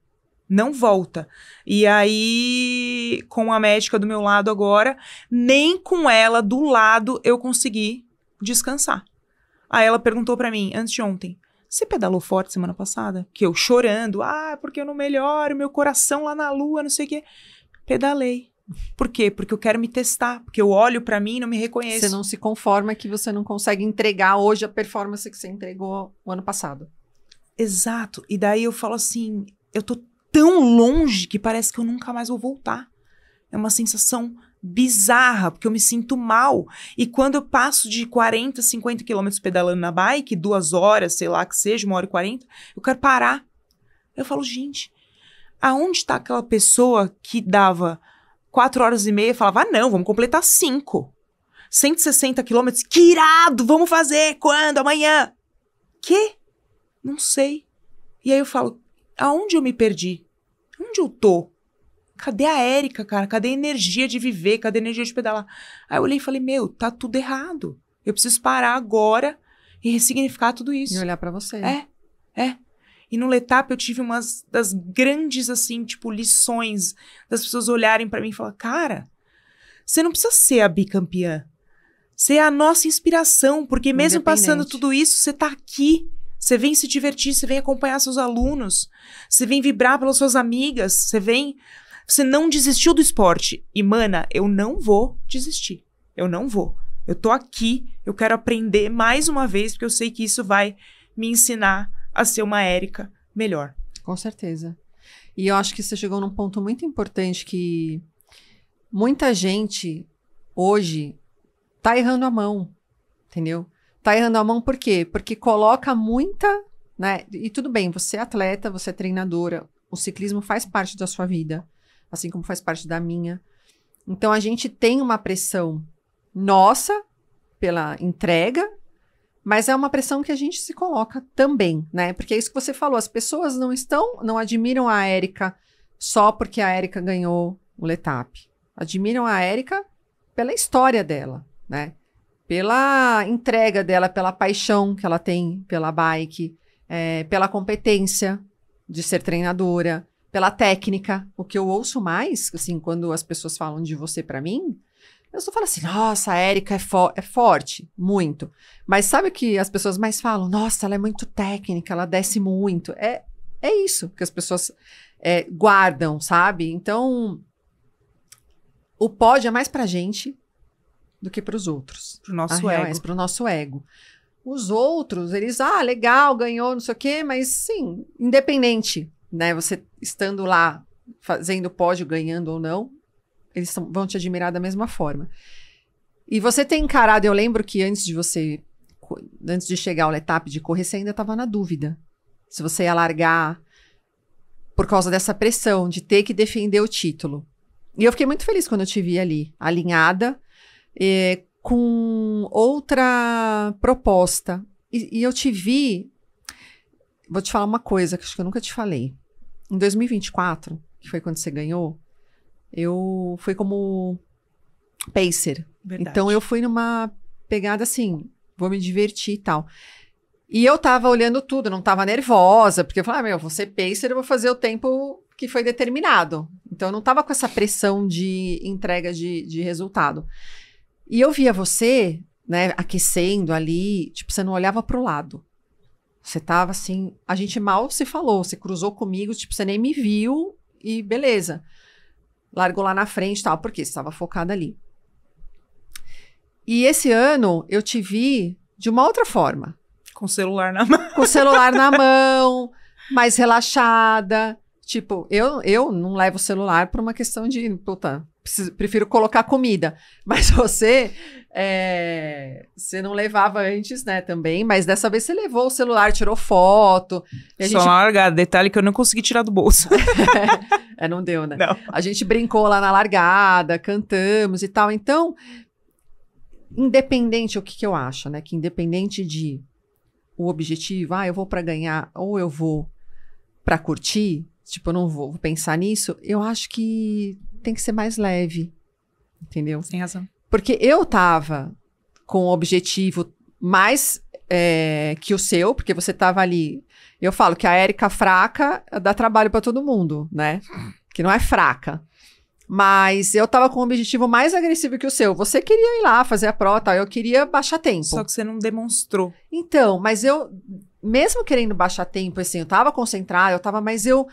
Não volta. E aí, com a médica do meu lado agora, nem com ela do lado eu consegui descansar. Aí ela perguntou pra mim, antes de ontem, você pedalou forte semana passada? Que eu chorando, porque eu não melhoro, meu coração lá na lua, não sei o quê. Pedalei. Por quê? Porque eu quero me testar, porque eu olho pra mim e não me reconheço. Você não se conforma que você não consegue entregar hoje a performance que você entregou o ano passado. Exato. E daí eu falo assim, eu tô tão longe que parece que eu nunca mais vou voltar. É uma sensação bizarra, porque eu me sinto mal. E quando eu passo de 40, 50 quilômetros pedalando na bike, 2 horas, sei lá que seja, 1h40, eu quero parar. Eu falo, gente, aonde tá aquela pessoa que dava 4h30 e falava, não, vamos completar 5. 160 quilômetros, que irado, vamos fazer, quando? Amanhã. Quê? Não sei. E aí eu falo, aonde eu me perdi? Onde eu tô? Cadê a Érica, cara? Cadê a energia de viver? Cadê a energia de pedalar? Aí eu olhei e falei, tá tudo errado. Eu preciso parar agora e ressignificar tudo isso. E olhar pra você. É. E no Letap eu tive umas das grandes, assim, tipo, lições das pessoas olharem pra mim e falar, cara, você não precisa ser a bicampeã. Você é a nossa inspiração, porque mesmo passando tudo isso, você tá aqui. Você vem se divertir, você vem acompanhar seus alunos, você vem vibrar pelas suas amigas, você não desistiu do esporte. E, mana, eu não vou desistir. Eu não vou. Eu tô aqui, eu quero aprender mais uma vez, porque eu sei que isso vai me ensinar a ser uma Érica melhor. Com certeza. E eu acho que você chegou num ponto muito importante que muita gente hoje tá errando a mão, entendeu? Tá errando a mão por quê? Porque coloca muita, né? E tudo bem, você é atleta, você é treinadora, o ciclismo faz parte da sua vida, assim como faz parte da minha. Então a gente tem uma pressão nossa pela entrega, mas é uma pressão que a gente se coloca também, né? Porque é isso que você falou, as pessoas não admiram a Érica só porque a Érica ganhou o Letap. Admiram a Érica pela história dela, né? Pela entrega dela, pela paixão que ela tem pela bike, pela competência de ser treinadora, pela técnica. O que eu ouço mais, assim, quando as pessoas falam de você pra mim, eu só falo assim, nossa, a Érica é forte, muito. Mas sabe o que as pessoas mais falam? Nossa, ela é muito técnica, ela desce muito. É isso que as pessoas guardam, sabe? Então, o pódio é mais pra gente do que para os outros. Pro nosso ego. Pro nosso ego. Os outros, eles, legal, ganhou, não sei o quê, mas sim, independente, né? Você estando lá, fazendo pódio, ganhando ou não, eles vão te admirar da mesma forma. E você tem encarado, eu lembro que antes de chegar ao Letap de correr, você ainda estava na dúvida. Se você ia largar por causa dessa pressão de ter que defender o título. E eu fiquei muito feliz quando eu te vi ali, alinhada, com outra proposta. E eu te vi... Vou te falar uma coisa que acho que eu nunca te falei. Em 2024, que foi quando você ganhou, eu fui como pacer. Verdade. Então eu fui numa pegada assim, vou me divertir e tal. E eu tava olhando tudo, não tava nervosa, porque eu falei, vou ser pacer, eu vou fazer o tempo que foi determinado. Então eu não tava com essa pressão de entrega de resultado. E eu via você, né, aquecendo ali, tipo, você não olhava pro lado. Você tava assim, a gente mal se falou, você cruzou comigo, tipo, você nem me viu e beleza. Largou lá na frente e tal, porque você estava focada ali. E esse ano eu te vi de uma outra forma. Com o celular na mão. Com o celular na mão, mais relaxada. Tipo, eu não levo o celular por uma questão de, puta, prefiro colocar comida. Mas você não levava antes, né, também. Mas dessa vez você levou o celular, tirou foto. E Só uma largada. Detalhe que eu não consegui tirar do bolso. Não deu, né? Não. A gente brincou lá na largada, cantamos e tal. Então, independente, o que eu acho, né? Que independente de o objetivo, eu vou pra ganhar ou eu vou pra curtir, tipo, eu não vou pensar nisso, eu acho que tem que ser mais leve, entendeu? Sem razão. Porque eu tava com o objetivo mais que o seu, porque você tava ali. Eu falo que a Érica fraca dá trabalho pra todo mundo, né? Que não é fraca. Mas eu tava com um objetivo mais agressivo que o seu. Você queria ir lá fazer a prova, tal. Eu queria baixar tempo. Só que você não demonstrou. Então, mas eu, mesmo querendo baixar tempo, assim, eu tava concentrada, mas eu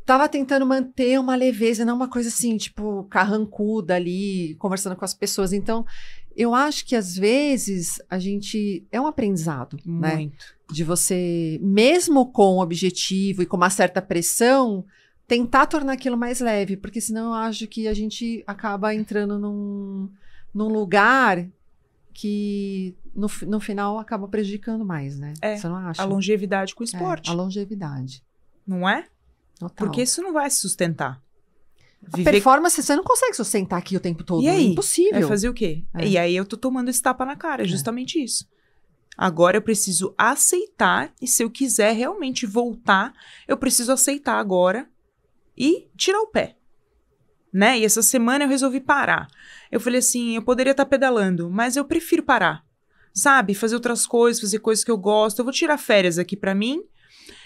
tava tentando manter uma leveza, não uma coisa assim, tipo, carrancuda ali, conversando com as pessoas. Então, eu acho que às vezes a gente é um aprendizado, né? Muito. De você, mesmo com o objetivo e com uma certa pressão, tentar tornar aquilo mais leve, porque senão eu acho que a gente acaba entrando num lugar que no final acaba prejudicando mais, né? Você não acha? A longevidade com o esporte. A longevidade. Não é? Total. Porque isso não vai se sustentar. A performance, você não consegue sustentar aqui o tempo todo. E aí? É impossível. Vai fazer o quê? E aí eu tô tomando esse tapa na cara, justamente isso. Agora eu preciso aceitar, e se eu quiser realmente voltar, eu preciso aceitar agora e tirar o pé, né? E essa semana eu resolvi parar. Eu falei assim, eu poderia estar pedalando, mas eu prefiro parar, sabe? Fazer outras coisas, fazer coisas que eu gosto. Eu vou tirar férias aqui pra mim,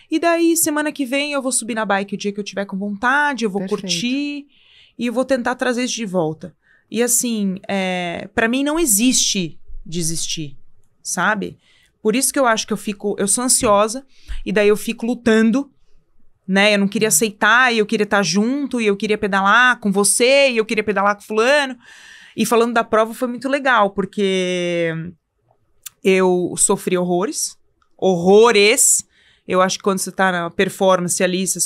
e daí semana que vem eu vou subir na bike o dia que eu tiver com vontade, eu vou curtir, e eu vou tentar trazer isso de volta. E assim, pra mim não existe desistir, sabe? Por isso que eu acho que eu sou ansiosa, e daí eu fico lutando, né? Eu não queria aceitar, e eu queria estar junto, e eu queria pedalar com você, e eu queria pedalar com fulano. E falando da prova, foi muito legal, porque eu sofri horrores. Eu acho que quando você tá na performance ali, você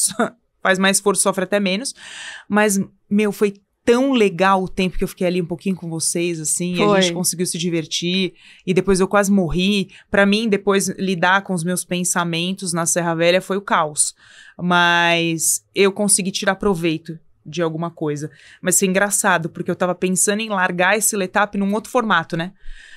faz mais esforço, sofre até menos. Mas, foi tão legal o tempo que eu fiquei ali um pouquinho com vocês, assim. E a gente conseguiu se divertir. E depois eu quase morri. Pra mim, depois, lidar com os meus pensamentos na Serra Velha foi o caos. Mas eu consegui tirar proveito de alguma coisa. Mas foi engraçado, porque eu tava pensando em largar esse letap num outro formato, né?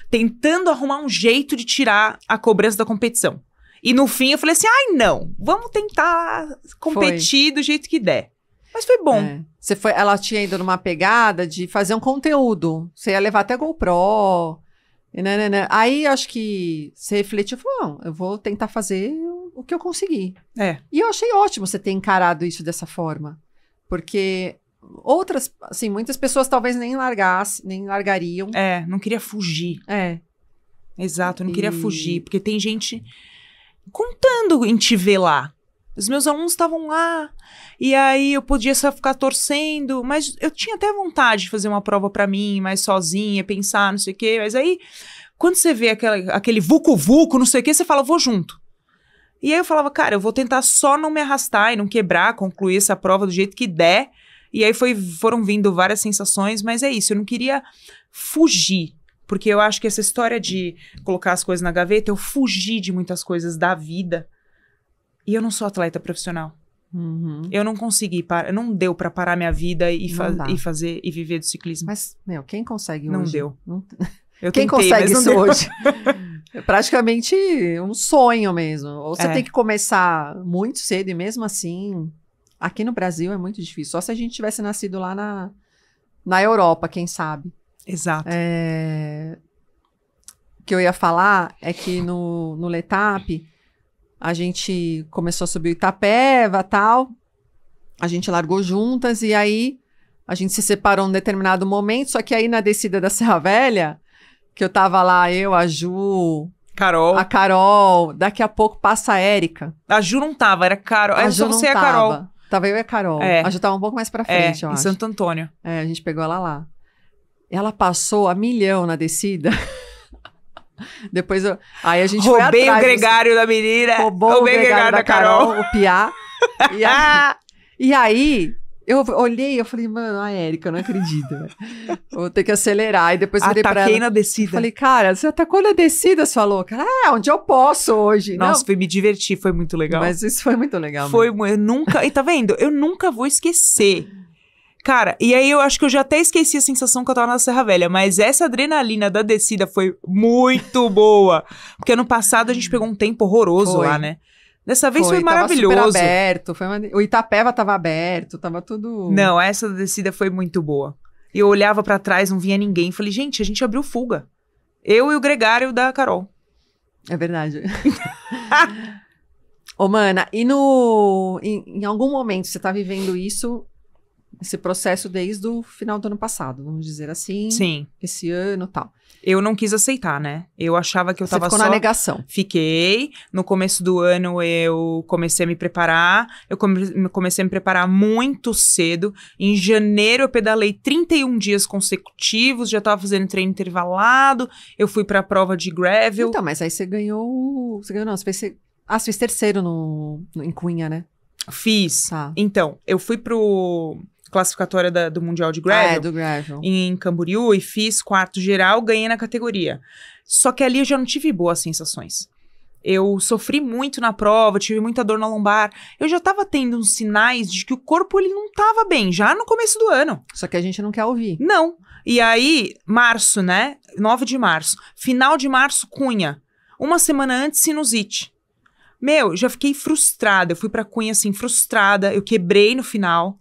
Tentando arrumar um jeito de tirar a cobrança da competição. E no fim eu falei assim, não, vamos tentar competir do jeito que der. Mas foi bom. Ela tinha ido numa pegada de fazer um conteúdo. Você ia levar até GoPro. Aí acho que você refletiu e falou, não, eu vou tentar fazer o que eu conseguir. E eu achei ótimo você ter encarado isso dessa forma. Porque outras, assim, muitas pessoas talvez nem largariam. Não queria fugir. Exato, eu não queria fugir. Porque tem gente contando em te ver lá. Os meus alunos estavam lá, e aí eu podia só ficar torcendo, mas eu tinha até vontade de fazer uma prova pra mim, mais sozinha, pensar, não sei o quê. Mas aí, quando você vê aquele vucu-vucu, não sei o quê, você fala, vou junto. E aí eu falava, cara, eu vou tentar só não me arrastar e não quebrar, concluir essa prova do jeito que der. E aí foram vindo várias sensações, mas é isso, eu não queria fugir. Porque eu acho que essa história de colocar as coisas na gaveta, eu fugi de muitas coisas da vida. E eu não sou atleta profissional. Eu não consegui parar, não deu pra parar minha vida e fazer e viver do ciclismo. Mas, quem consegue não hoje? Deu. Eu quem tentei, consegue isso hoje? É praticamente um sonho mesmo. Ou você tem que começar muito cedo, e mesmo assim, aqui no Brasil é muito difícil. Só se a gente tivesse nascido lá na Europa, quem sabe. Exato. O que eu ia falar é que no Letap, a gente começou a subir o Itapeva e tal. A gente largou juntas e aí a gente se separou em determinado momento. Só que aí na descida da Serra Velha, que eu tava lá, eu, a Ju, a Carol, daqui a pouco passa a Érica. A Ju não tava, era Carol. A Ju não tava. A Carol. Tava eu e a Carol. A Ju tava um pouco mais pra frente, eu acho. Em Santo Antônio. A gente pegou ela lá. Ela passou a milhão na descida. Depois aí a gente roubei foi atrás, o gregário da menina. Roubei o gregário da Carol, o Piá. E aí, eu olhei, eu falei, mano, a Érica, eu não acredito, velho. Vou ter que acelerar. E depois eu virei pra Ataquei ela. na descida. Falei, cara, você atacou na descida, sua louca? Onde eu posso hoje? Nossa, foi me divertir, foi muito legal. Mas isso foi muito legal. Eu nunca... E tá vendo? Eu nunca vou esquecer. Cara, e aí eu acho que eu já até esqueci a sensação que eu tava na Serra Velha, mas essa adrenalina da descida foi muito boa. Porque ano passado a gente pegou um tempo horroroso lá, né? Dessa vez foi maravilhoso. Tava super aberto, o Itapeva tava aberto, tava tudo... Não, essa descida foi muito boa. E eu olhava pra trás, não vinha ninguém. Falei, gente, a gente abriu fuga. Eu e o Gregário da Carol. É verdade. Ô, mana, e em algum momento você tá vivendo isso... Esse processo desde o final do ano passado, vamos dizer assim. Sim. Esse ano e tal. Eu não quis aceitar, né? Eu achava que eu tava só... Você ficou na negação. Fiquei. No começo do ano eu comecei a me preparar. Eu comecei a me preparar muito cedo. Em janeiro eu pedalei 31 dias consecutivos. Já tava fazendo treino intervalado. Eu fui pra prova de gravel. Então, mas aí você ganhou... Você ganhou não, você fez... você fez terceiro em Cunha, né? Fiz. Tá. Então, eu fui pro... classificatória do Mundial de Gravel, do Gravel, em Camboriú, e fiz quarto geral, ganhei na categoria. Só que ali eu já não tive boas sensações. Eu sofri muito na prova, tive muita dor na lombar. Eu já tava tendo uns sinais de que o corpo ele não tava bem, já no começo do ano. Só que a gente não quer ouvir. Não. E aí, março, né? 9 de março. Final de março, Cunha. Uma semana antes, sinusite. Meu, já fiquei frustrada. Eu fui pra Cunha, assim, frustrada. Eu quebrei no final.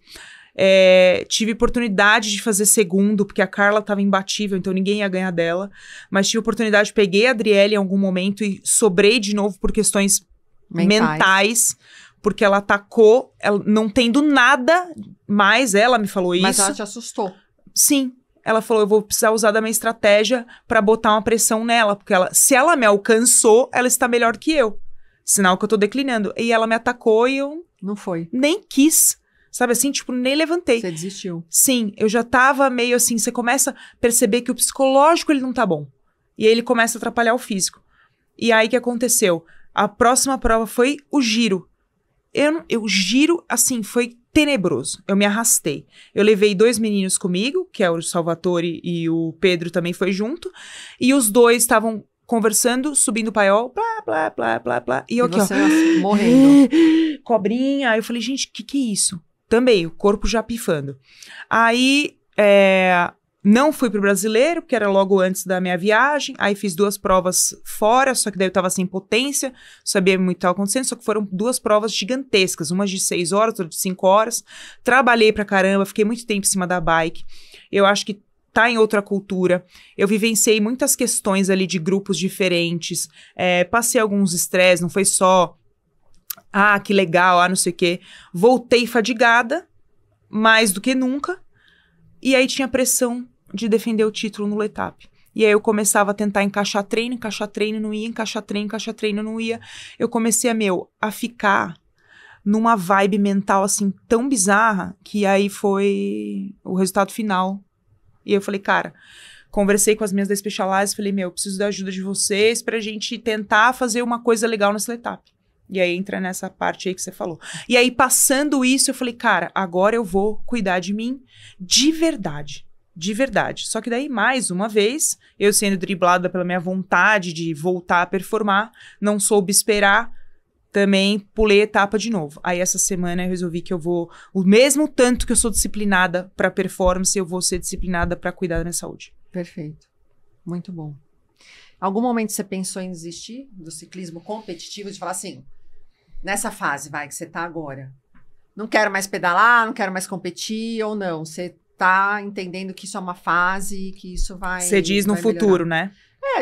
Tive oportunidade de fazer segundo, porque a Carla tava imbatível, então ninguém ia ganhar dela. Mas tive oportunidade, peguei a Adriele em algum momento e sobrei de novo por questões mentais porque ela atacou, ela, não tendo nada mais, ela me falou isso. Mas ela te assustou. Sim. Ela falou, eu vou precisar usar da minha estratégia pra botar uma pressão nela, porque se ela me alcançou, ela está melhor que eu. Sinal que eu tô declinando. E ela me atacou e eu... Não foi. Nem quis. Sabe assim, tipo, nem levantei. Você desistiu. Sim, eu já tava meio assim, você começa a perceber que o psicológico ele não tá bom. E aí ele começa a atrapalhar o físico. E aí o que aconteceu? A próxima prova foi o giro. Eu giro, assim, foi tenebroso. Eu me arrastei. Eu levei 2 meninos comigo, que é o Salvatore e o Pedro também foi junto. E os dois estavam conversando, subindo o paiol, blá, blá, blá, blá, blá. E eu aqui, você morrendo. Cobrinha. Aí eu falei, gente, que é isso? Também, o corpo já pifando. Aí, não fui pro Brasileiro, porque era logo antes da minha viagem. Aí fiz 2 provas fora, só que daí eu tava sem potência, sabia muito o que estava acontecendo, só que foram 2 provas gigantescas, uma de 6 horas, outra de 5 horas. Trabalhei pra caramba, fiquei muito tempo em cima da bike. Eu acho que tá em outra cultura. Eu vivenciei muitas questões ali de grupos diferentes. Passei alguns estresses, não foi só... Ah, que legal, não sei o quê. Voltei fadigada, mais do que nunca. E aí tinha pressão de defender o título no Letap. E aí eu começava a tentar encaixar treino, não ia, encaixar treino, não ia. Eu comecei a ficar numa vibe mental, assim, tão bizarra, que aí foi o resultado final. E eu falei, cara, conversei com as minhas da Specialized, falei, eu preciso da ajuda de vocês pra gente tentar fazer uma coisa legal nesse Letap. E aí entra nessa parte aí que você falou. E aí, passando isso, eu falei, cara, agora eu vou cuidar de mim de verdade. De verdade. Só que daí, mais uma vez, eu sendo driblada pela minha vontade de voltar a performar, não soube esperar, também pulei a etapa de novo. Aí, essa semana, eu resolvi que eu vou... O mesmo tanto que eu sou disciplinada pra performance, eu vou ser disciplinada pra cuidar da minha saúde. Perfeito. Muito bom. Algum momento você pensou em desistir do ciclismo competitivo, de falar assim... Nessa fase, que você tá agora. Não quero mais pedalar, não quero mais competir, ou não? Você tá entendendo que isso é uma fase, que isso vai... Você diz no futuro, né?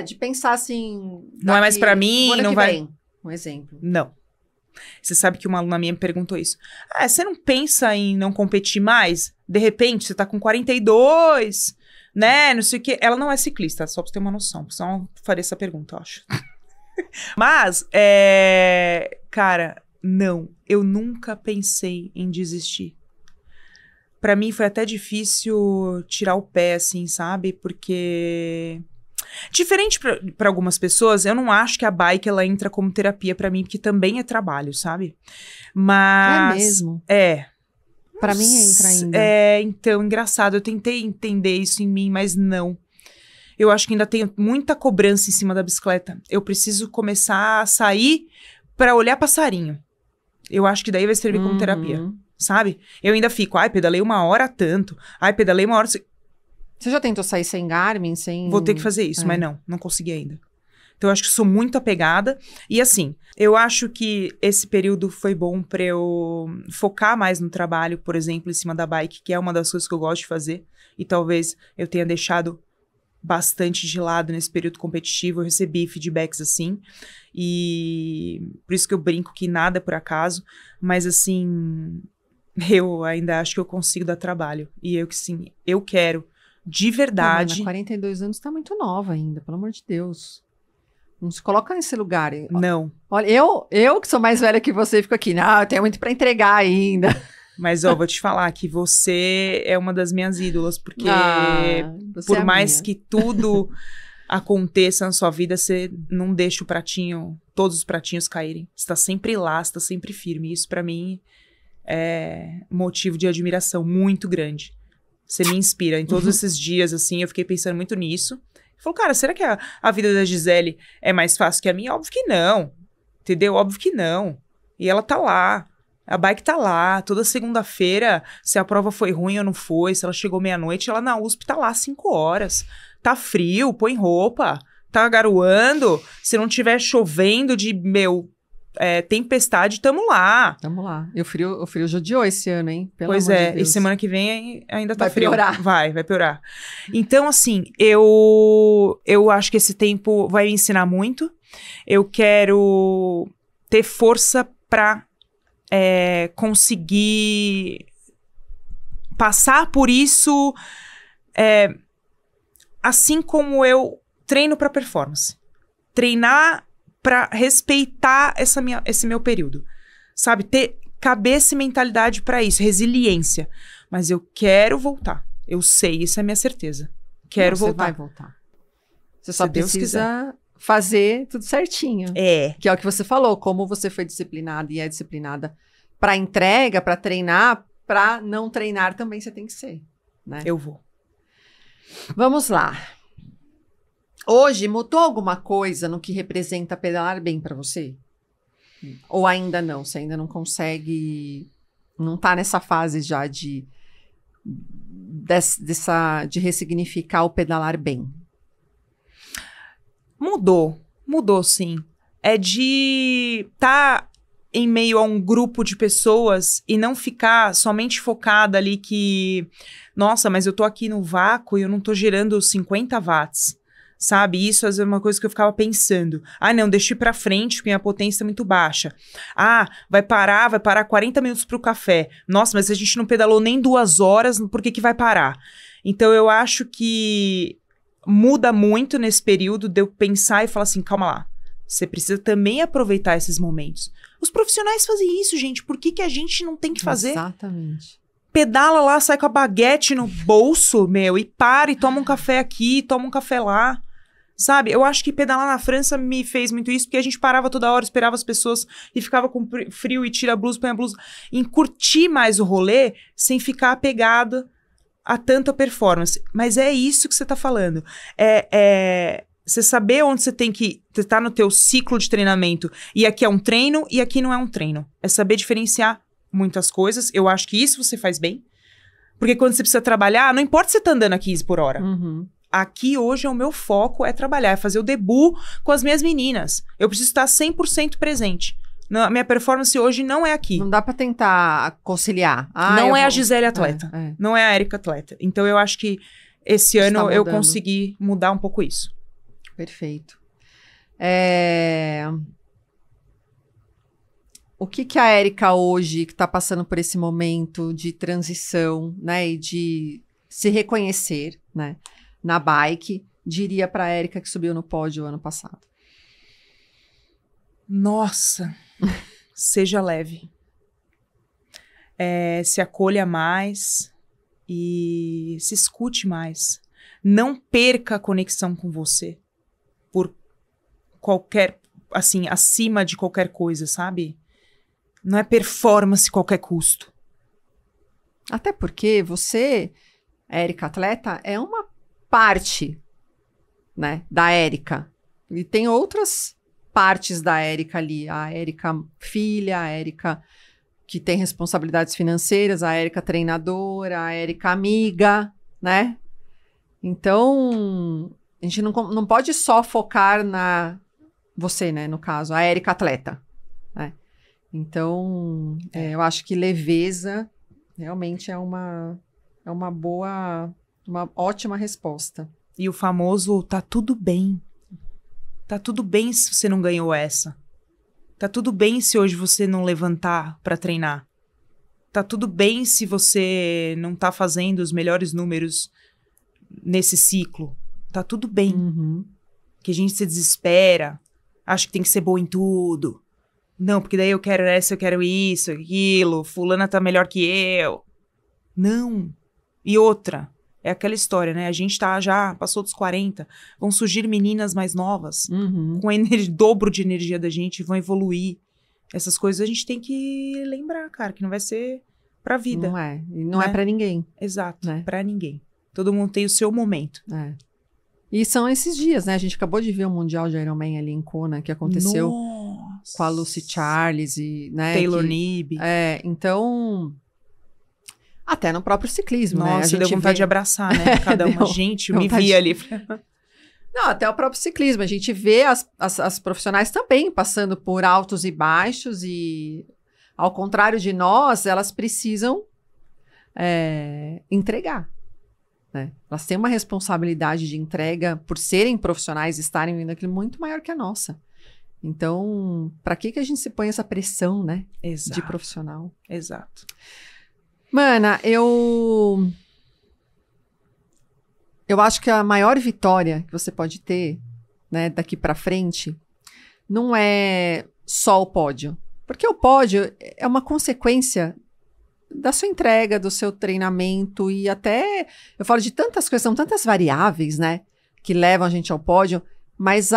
De pensar assim... Não é mais pra mim, não vai... Vem, um exemplo. Não. Você sabe que uma aluna minha me perguntou isso. Você não pensa em não competir mais? De repente, você tá com 42, né? Não sei o quê. Ela não é ciclista, só pra você ter uma noção. Senão eu faria essa pergunta, eu acho. Mas, cara, não, eu nunca pensei em desistir. Pra mim foi até difícil tirar o pé, assim, sabe? Porque... Diferente pra algumas pessoas, eu não acho que a bike, ela entra como terapia pra mim, porque também é trabalho, sabe? Mas... É mesmo? Pra mim entra ainda. Então, engraçado. Eu tentei entender isso em mim, mas não. Eu acho que ainda tenho muita cobrança em cima da bicicleta. Eu preciso começar a sair pra olhar passarinho. Eu acho que daí vai servir como terapia, sabe? Eu ainda fico, pedalei 1 hora tanto. Pedalei 1 hora... Você já tentou sair sem Garmin, sem... Vou ter que fazer isso, mas não consegui ainda. Então, eu acho que sou muito apegada. E assim, eu acho que esse período foi bom pra eu focar mais no trabalho, por exemplo, em cima da bike, que é uma das coisas que eu gosto de fazer. E talvez eu tenha deixado bastante de lado nesse período competitivo. Eu recebi feedbacks assim. E por isso que eu brinco que nada é por acaso. Mas assim, eu ainda acho que eu consigo dar trabalho. E eu quero, de verdade... Pô, 42 anos tá muito nova ainda, pelo amor de Deus. Não se coloca nesse lugar. Não. Olha, eu que sou mais velha que você, fico aqui. Não, eu tenho muito pra entregar ainda. Mas, vou te falar que você é uma das minhas ídolas, porque por mais que tudo aconteça na sua vida, você não deixa todos os pratinhos caírem. Você tá sempre lá, você tá sempre firme. Isso, pra mim, é motivo de admiração muito grande. Você me inspira. Em todos esses dias, assim, eu fiquei pensando muito nisso. Falou, cara, será que a vida da Gisele é mais fácil que a minha? Óbvio que não. Entendeu? Óbvio que não. E ela tá lá. A bike tá lá. Toda segunda-feira, se a prova foi ruim ou não foi, se ela chegou meia-noite, ela na USP tá lá 5 horas. Tá frio, põe roupa. Tá garoando. Se não tiver chovendo de, tempestade, tamo lá. Tamo lá. E o frio judiou esse ano, hein? Pelo pois amor é, de Deus. E semana que vem ainda tá vai frio. Piorar. Vai piorar. Então, assim, eu acho que esse tempo vai me ensinar muito. Eu quero ter força pra conseguir passar por isso, assim como eu treino pra performance. Treinar pra respeitar esse meu período, sabe? Ter cabeça e mentalidade pra isso, resiliência. Mas eu quero voltar. Eu sei, isso é a minha certeza. Quero voltar. Você vai voltar. Você só precisa fazer tudo certinho. Que é o que você falou, como você foi disciplinada e é disciplinada pra entrega, pra treinar, pra não treinar também você tem que ser, né? Eu vou. Vamos lá. Hoje, mudou alguma coisa no que representa pedalar bem pra você? Ou ainda não? Você ainda não consegue... Não tá nessa fase já de ressignificar o pedalar bem? Mudou sim. É de estar em meio a um grupo de pessoas e não ficar somente focada ali que... Nossa, mas eu tô aqui no vácuo e eu não tô gerando 50 watts. Sabe? Isso às vezes é uma coisa que eu ficava pensando. Não, deixa eu ir pra frente porque minha potência é muito baixa. Vai parar 40 minutos pro café. Nossa, mas a gente não pedalou nem 2 horas, por que vai parar? Então eu acho que muda muito nesse período de eu pensar e falar assim, calma lá. Você precisa também aproveitar esses momentos. Os profissionais fazem isso, gente. Por que a gente não tem que fazer? Exatamente. Pedala lá, sai com a baguete no bolso, e para e toma um café aqui, toma um café lá. Sabe? Eu acho que pedalar na França me fez muito isso, porque a gente parava toda hora, esperava as pessoas e ficava com frio e tira a blusa, põe a blusa. Em curtir mais o rolê, sem ficar apegada a tanta performance. Mas é isso que você tá falando. Você saber onde você tem que... Você tá no teu ciclo de treinamento e aqui é um treino e aqui não é um treino. É saber diferenciar muitas coisas. Eu acho que isso você faz bem. Porque quando você precisa trabalhar, não importa se você tá andando a 15 por hora. Uhum. Aqui hoje o meu foco é trabalhar, é fazer o debut com as minhas meninas. Eu preciso estar 100% presente. A minha performance hoje não é aqui. Não dá pra tentar conciliar. Não é a Gisele atleta. Não é a Érica atleta. Então eu acho que esse ano eu consegui mudar um pouco isso. Perfeito. O que a Érica hoje, que tá passando por esse momento de transição, né, e de se reconhecer, né, na bike, diria pra Érica que subiu no pódio ano passado? Nossa, seja leve. Se acolha mais e se escute mais. Não perca a conexão com você por qualquer, assim, acima de qualquer coisa, sabe? Não é performance a qualquer custo. Até porque você, Érica atleta, é uma parte, né, da Érica. E tem outras partes da Érica ali. A Érica filha, a Érica que tem responsabilidades financeiras, a Érica treinadora, a Érica amiga, né? Então, a gente não pode só focar na... Você, né, no caso, a Érica atleta, né? Então, eu acho que leveza realmente é uma boa, uma ótima resposta. E o famoso tá tudo bem. Tá tudo bem se você não ganhou essa. Tá tudo bem se hoje você não levantar pra treinar. Tá tudo bem se você não tá fazendo os melhores números nesse ciclo. Tá tudo bem. Uhum. Que a gente se desespera. Acha que tem que ser boa em tudo. Não, porque daí eu quero essa, eu quero isso, aquilo. Fulana tá melhor que eu. Não. E outra, é aquela história, né? A gente já passou dos 40. Vão surgir meninas mais novas. Uhum. Com dobro de energia da gente. Vão evoluir. Essas coisas a gente tem que lembrar, cara. Que não vai ser pra vida. Não é. E não é pra ninguém. Exato. Né? Pra ninguém. Todo mundo tem o seu momento. É. E são esses dias, né? A gente acabou de ver o Mundial de Ironman ali em Kona, que aconteceu com a Lucy Charles e, né, Taylor Nibb. Então, até no próprio ciclismo, né? A Nossa, gente deu vontade de abraçar, né? Cada uma. Gente, eu me vi ali. Não, até o próprio ciclismo. A gente vê as profissionais também passando por altos e baixos e, ao contrário de nós, elas precisam entregar. Né? Elas têm uma responsabilidade de entrega por serem profissionais, estarem vendo aquilo muito maior que a nossa. Então, para que a gente se põe essa pressão, né? Exato. De profissional? Exato. Mana, eu acho que a maior vitória que você pode ter, né, daqui para frente, não é só o pódio. Porque o pódio é uma consequência da sua entrega, do seu treinamento e até, eu falo de tantas coisas, são tantas variáveis, né, que levam a gente ao pódio, mas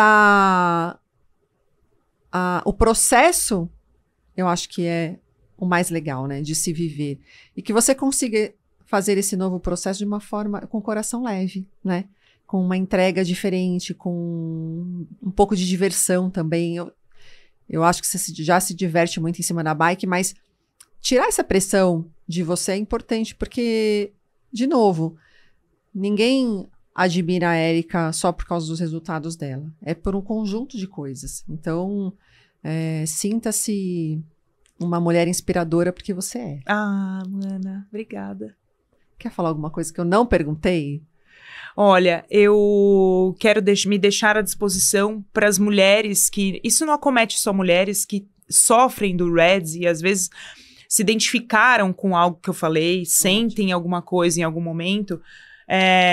o processo, eu acho que é o mais legal, né, de se viver. E que você consiga fazer esse novo processo de uma forma, com o coração leve, né, com uma entrega diferente, com um pouco de diversão também. Eu acho que você já se diverte muito em cima da bike, mas tirar essa pressão de você é importante, porque, de novo, ninguém admira a Érica só por causa dos resultados dela. É por um conjunto de coisas. Então, sinta-se uma mulher inspiradora porque você é. Ah, mana, obrigada. Quer falar alguma coisa que eu não perguntei? Olha, eu quero me deixar à disposição para as mulheres que... Isso não acomete só mulheres que sofrem do RED e, às vezes, se identificaram com algo que eu falei, sentem alguma coisa em algum momento,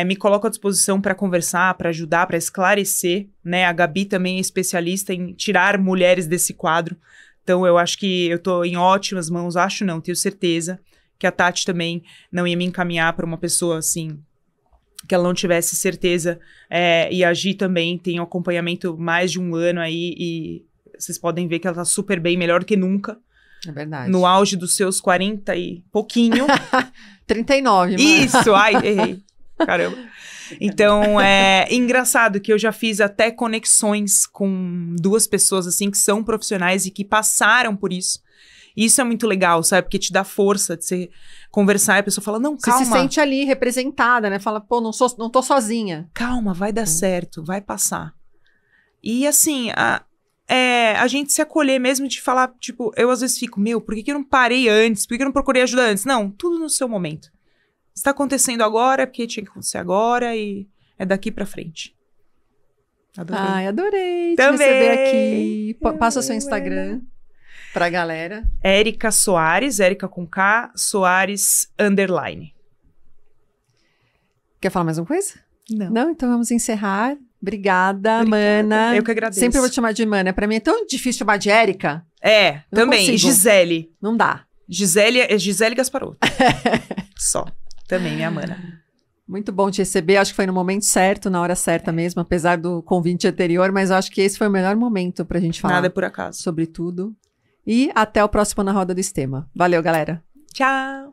me coloco à disposição para conversar, para ajudar, para esclarecer, né? A Gabi também é especialista em tirar mulheres desse quadro. Então, eu acho que eu tô em ótimas mãos. Acho não, tenho certeza que a Tati também não ia me encaminhar para uma pessoa, assim, que ela não tivesse certeza. E a Gi também tem um acompanhamento mais de um ano aí e vocês podem ver que ela tá super bem, melhor que nunca. É verdade. No auge dos seus 40 e pouquinho. 39, mano. Isso, ai, errei. Caramba. Então, é engraçado que eu já fiz até conexões com duas pessoas, assim, que são profissionais e que passaram por isso. E isso é muito legal, sabe? Porque te dá força de você conversar e a pessoa fala, não, calma. Você se sente ali representada, né? Fala, pô, não tô sozinha. Calma, vai dar certo, vai passar. E assim, a gente se acolher mesmo de falar, tipo, eu às vezes fico, por que eu não parei antes? Por que eu não procurei ajuda antes? Não, tudo no seu momento. Se tá acontecendo agora, é porque tinha que acontecer agora e é daqui pra frente. Adorei. Ai, adorei Também. te receber aqui. Passa o seu Instagram pra galera. Érica Soares, Érica com K, Soares _. Quer falar mais uma coisa? Não. Não? Então vamos encerrar. Obrigada, Mana. Eu que agradeço. Sempre vou te chamar de Mana. Pra mim é tão difícil chamar de Érica. Também. Consigo. Gisele. Não dá. Gisele Gasparotto. Só. Também, minha mana. Muito bom te receber. Acho que foi no momento certo, na hora certa mesmo, apesar do convite anterior. Mas acho que esse foi o melhor momento pra gente falar. Nada é por acaso. Sobre tudo. E até o próximo Na Roda do Estema. Valeu, galera. Tchau.